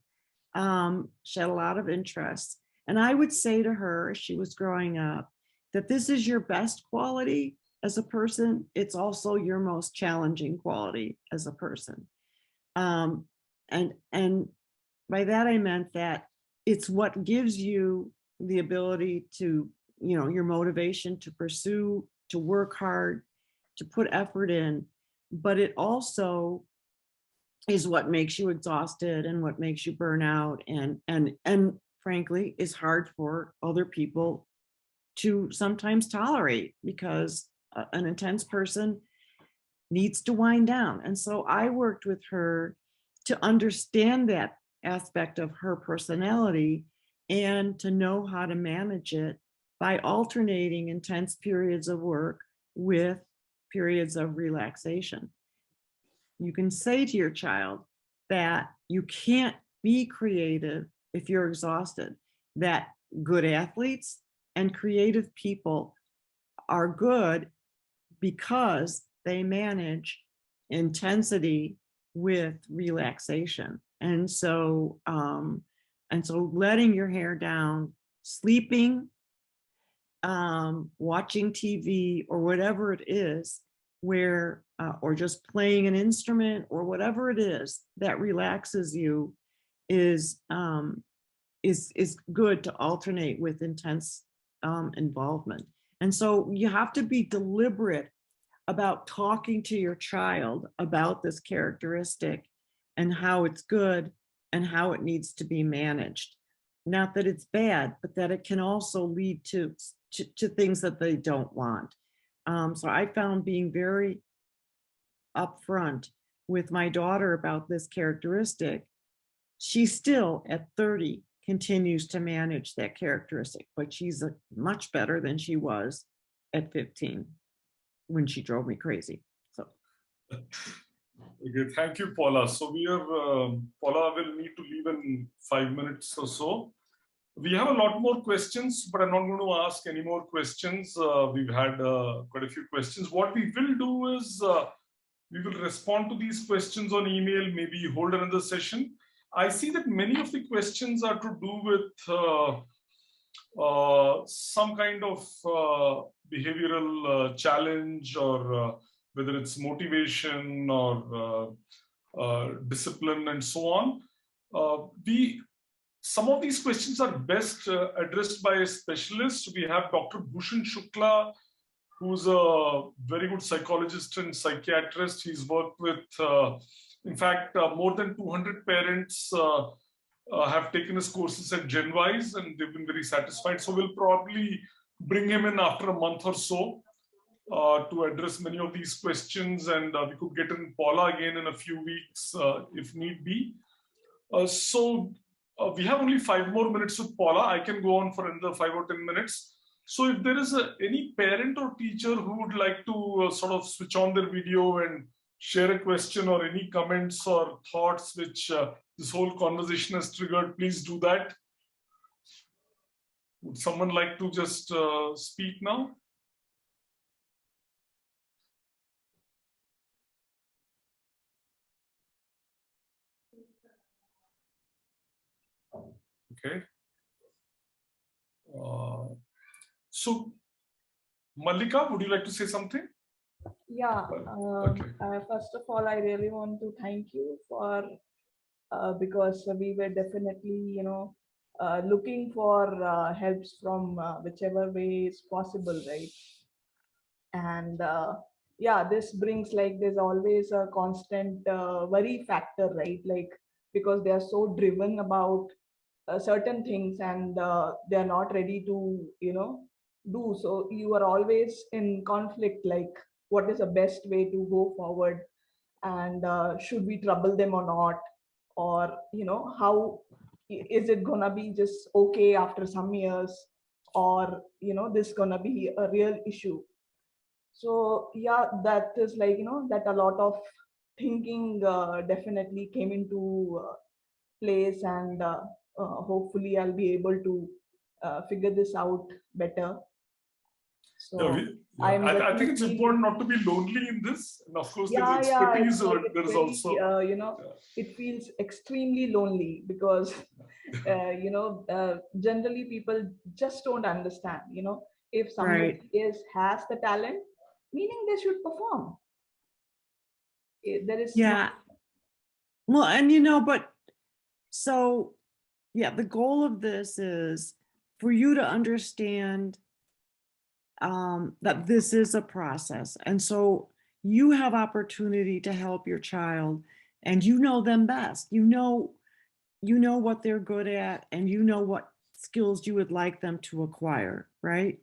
She had a lot of interests, and I would say to her as she was growing up that this is your best quality as a person. It's also your most challenging quality as a person. And by that I meant that it's what gives you the ability to, you know, your motivation to pursue, to work hard, to put effort in, but it also is what makes you exhausted and what makes you burn out, and frankly is hard for other people to sometimes tolerate, because an intense person needs to wind down. And so I worked with her to understand that aspect of her personality and to know how to manage it by alternating intense periods of work with periods of relaxation. You can say to your child that you can't be creative if you're exhausted, that good athletes and creative people are good because they manage intensity with relaxation. And so letting your hair down, sleeping, watching TV or whatever it is, where or just playing an instrument or whatever it is that relaxes you is good to alternate with intense involvement. And so you have to be deliberate about talking to your child about this characteristic and how it's good and how it needs to be managed. Not that it's bad, but that it can also lead to things that they don't want. So I found being very upfront with my daughter about this characteristic. She still at 30 continues to manage that characteristic, but she's much better than she was at 15 when she drove me crazy. So. Okay, thank you, Paula. So we have, Paula will need to leave in 5 minutes or so. We have a lot more questions, but I'm not going to ask any more questions. We've had quite a few questions. What we will do is we will respond to these questions on email, maybe hold another session. I see that many of the questions are to do with some kind of behavioral challenge, or whether it's motivation or discipline and so on. Some of these questions are best addressed by a specialist. We have Dr. Bhushan Shukla, who's a very good psychologist and psychiatrist. He's worked with, in fact, more than 200 parents have taken his courses at Genwise, and they've been very satisfied. So we'll probably bring him in after a month or so to address many of these questions, and we could get in Paula again in a few weeks if need be. We have only 5 more minutes with Paula. I can go on for another 5 or 10 minutes. So if there is any parent or teacher who would like to sort of switch on their video and share a question or any comments or thoughts which this whole conversation has triggered, please do that. Would someone like to just speak now? Okay. So, Mallika, would you like to say something? Yeah, Okay. first of all, I really want to thank you for because we were definitely, looking for helps from whichever way is possible, right? And yeah, this brings like there's always a constant worry factor, right? Like because they are so driven about certain things and they are not ready to, do so. You are always in conflict, like what is the best way to go forward, and should we trouble them or not, or how is it gonna be just okay after some years, or this gonna be a real issue. So yeah, that is like that a lot of thinking definitely came into place, and hopefully I'll be able to figure this out better. So I think it's important not to be lonely in this, and of course there's expertise, but there is also it feels extremely lonely because generally people just don't understand, if somebody has the talent, meaning they should perform. There is well, and but so yeah, the goal of this is for you to understand that this is a process, and so you have opportunity to help your child, and you know them best. You know what they're good at, and you know what skills you would like them to acquire, right?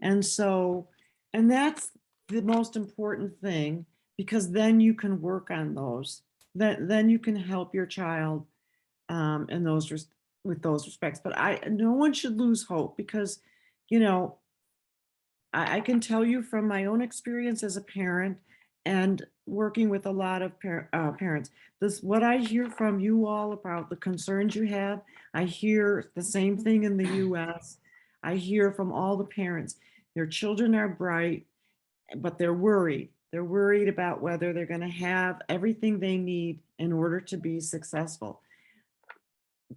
And so, and that's the most important thing, because then you can work on those. Then you can help your child in those with those respects. But no one should lose hope, because I can tell you from my own experience as a parent and working with a lot of parents, what I hear from you all about the concerns you have, I hear the same thing in the US. I hear from all the parents. Their children are bright, but they're worried. They're worried about whether they're going to have everything they need in order to be successful.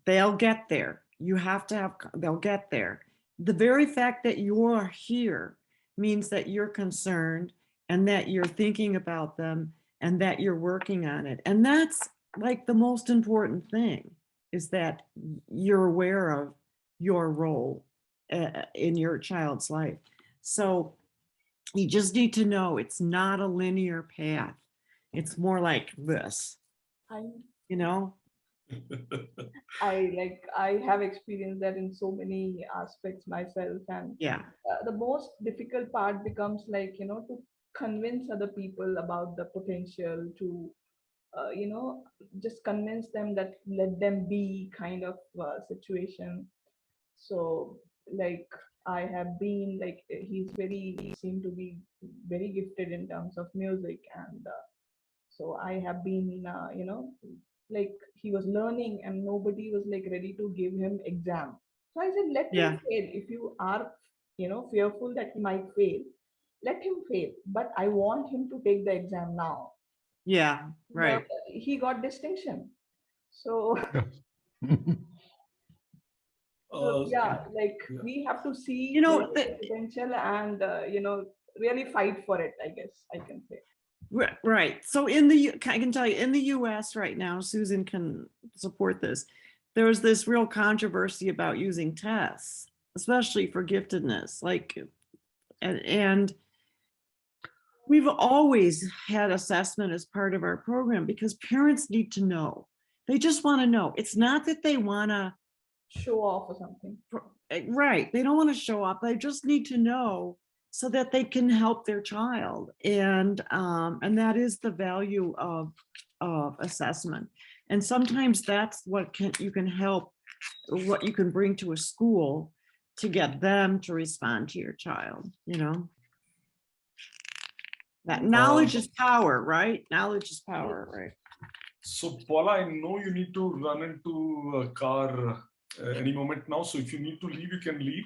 They'll get there. They'll get there. The very fact that you're here means that you're concerned and that you're thinking about them and that you're working on it. And that's like the most important thing, is that you're aware of your role in your child's life. So you just need to know it's not a linear path. It's more like this, I have experienced that in so many aspects myself, and the most difficult part becomes like to convince other people about the potential, to just convince them that let them be kind of situation. So like I have been like, seemed to be very gifted in terms of music, and so I have been like he was learning and nobody was like ready to give him exam. So I said, let him fail. If you are fearful that he might fail, let him fail, but I want him to take the exam now. Right. He got distinction. So we have to see the potential and really fight for it, I guess I can say. Right. So I can tell you, in the US right now, Susan can support this, there's this real controversy about using tests, especially for giftedness. And we've always had assessment as part of our program because parents need to know. They just want to know. It's not that they want to show off or something. Right. They don't want to show off. They just need to know so that they can help their child. And that is the value of assessment. And sometimes that's what you can help, what you can bring to a school to get them to respond to your child, you know? That knowledge is power, right? Knowledge is power, right? So Paula, I know you need to run into a car any moment now. So if you need to leave, you can leave.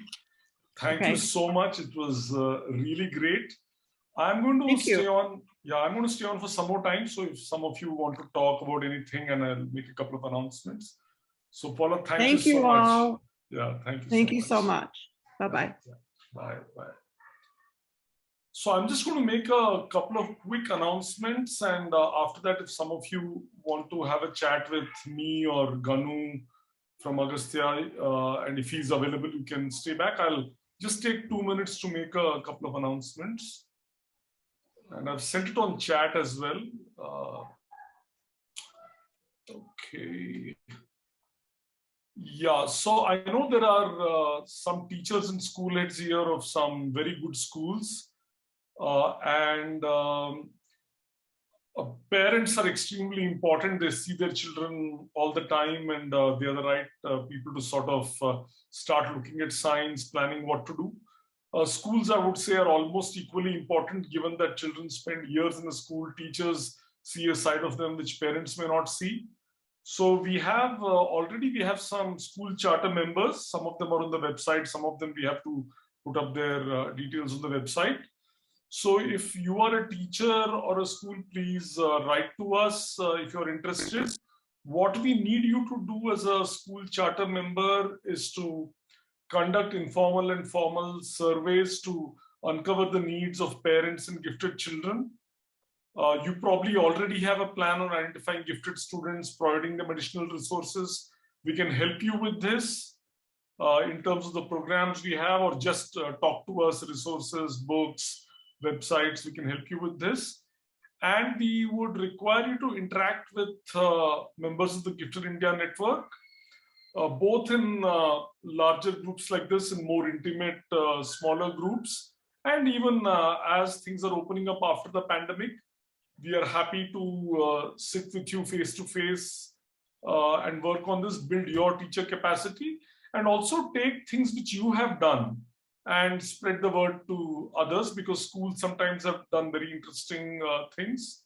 Thank you so much. It was really great. I'm going to stay on. Yeah, I'm going to stay on for some more time. So if some of you want to talk about anything, and I'll make a couple of announcements. So Paula, thank you so much. Yeah, thank you. Thank you so much. Bye-bye. Yeah, bye. So I'm just going to make a couple of quick announcements. And after that, if some of you want to have a chat with me or Ganu from Agastya, and if he's available, you can stay back. I'll just take 2 minutes to make a couple of announcements. And I've sent it on chat as well. Okay. Yeah, so I know there are some teachers and school heads here of some very good schools. Parents are extremely important. They see their children all the time, and they are the right people to sort of start looking at signs, planning what to do. Schools, I would say, are almost equally important, given that children spend years in a school. Teachers see a side of them which parents may not see. So we have already some school charter members. Some of them are on the website. Some of them we have to put up their details on the website. So if you are a teacher or a school, please write to us if you're interested. What we need you to do as a school charter member is to conduct informal and formal surveys to uncover the needs of parents and gifted children. You probably already have a plan on identifying gifted students, providing them additional resources. We can help you with this in terms of the programs we have, or just talk to us, resources, books, websites. We can help you with this. And we would require you to interact with members of the Gifted India Network, both in larger groups like this and more intimate, smaller groups. And even as things are opening up after the pandemic, we are happy to sit with you face to face and work on this, build your teacher capacity, and also take things which you have done and spread the word to others, because schools sometimes have done very interesting things.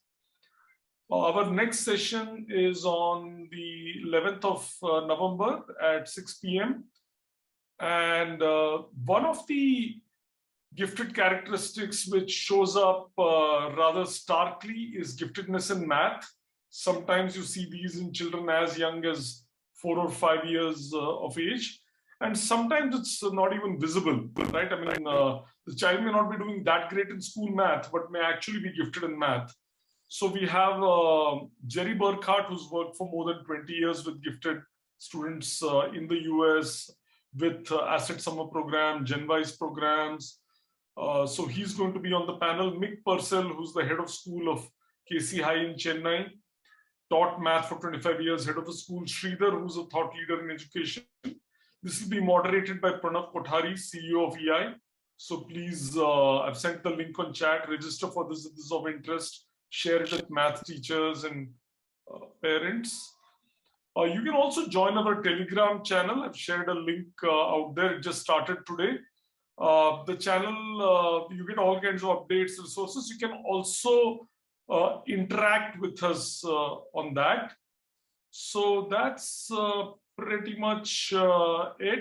Our next session is on the 11th of November at 6 p.m. And one of the gifted characteristics which shows up rather starkly is giftedness in math. Sometimes you see these in children as young as 4 or 5 years of age. And sometimes it's not even visible, right? I mean, the child may not be doing that great in school math, but may actually be gifted in math. So we have Jerry Burkhart, who's worked for more than 20 years with gifted students in the US with Asset Summer Program, Genwise programs. So he's going to be on the panel. Mick Purcell, who's the head of school of KC High in Chennai, taught math for 25 years, head of the school. Sridhar, who's a thought leader in education. This will be moderated by Pranav Kothari, CEO of EI. So please, I've sent the link on chat. Register for this if this is of interest. Share it with math teachers and parents. You can also join our Telegram channel. I've shared a link out there. It just started today. The channel, you get all kinds of updates, resources. You can also interact with us on that. So that's pretty much it.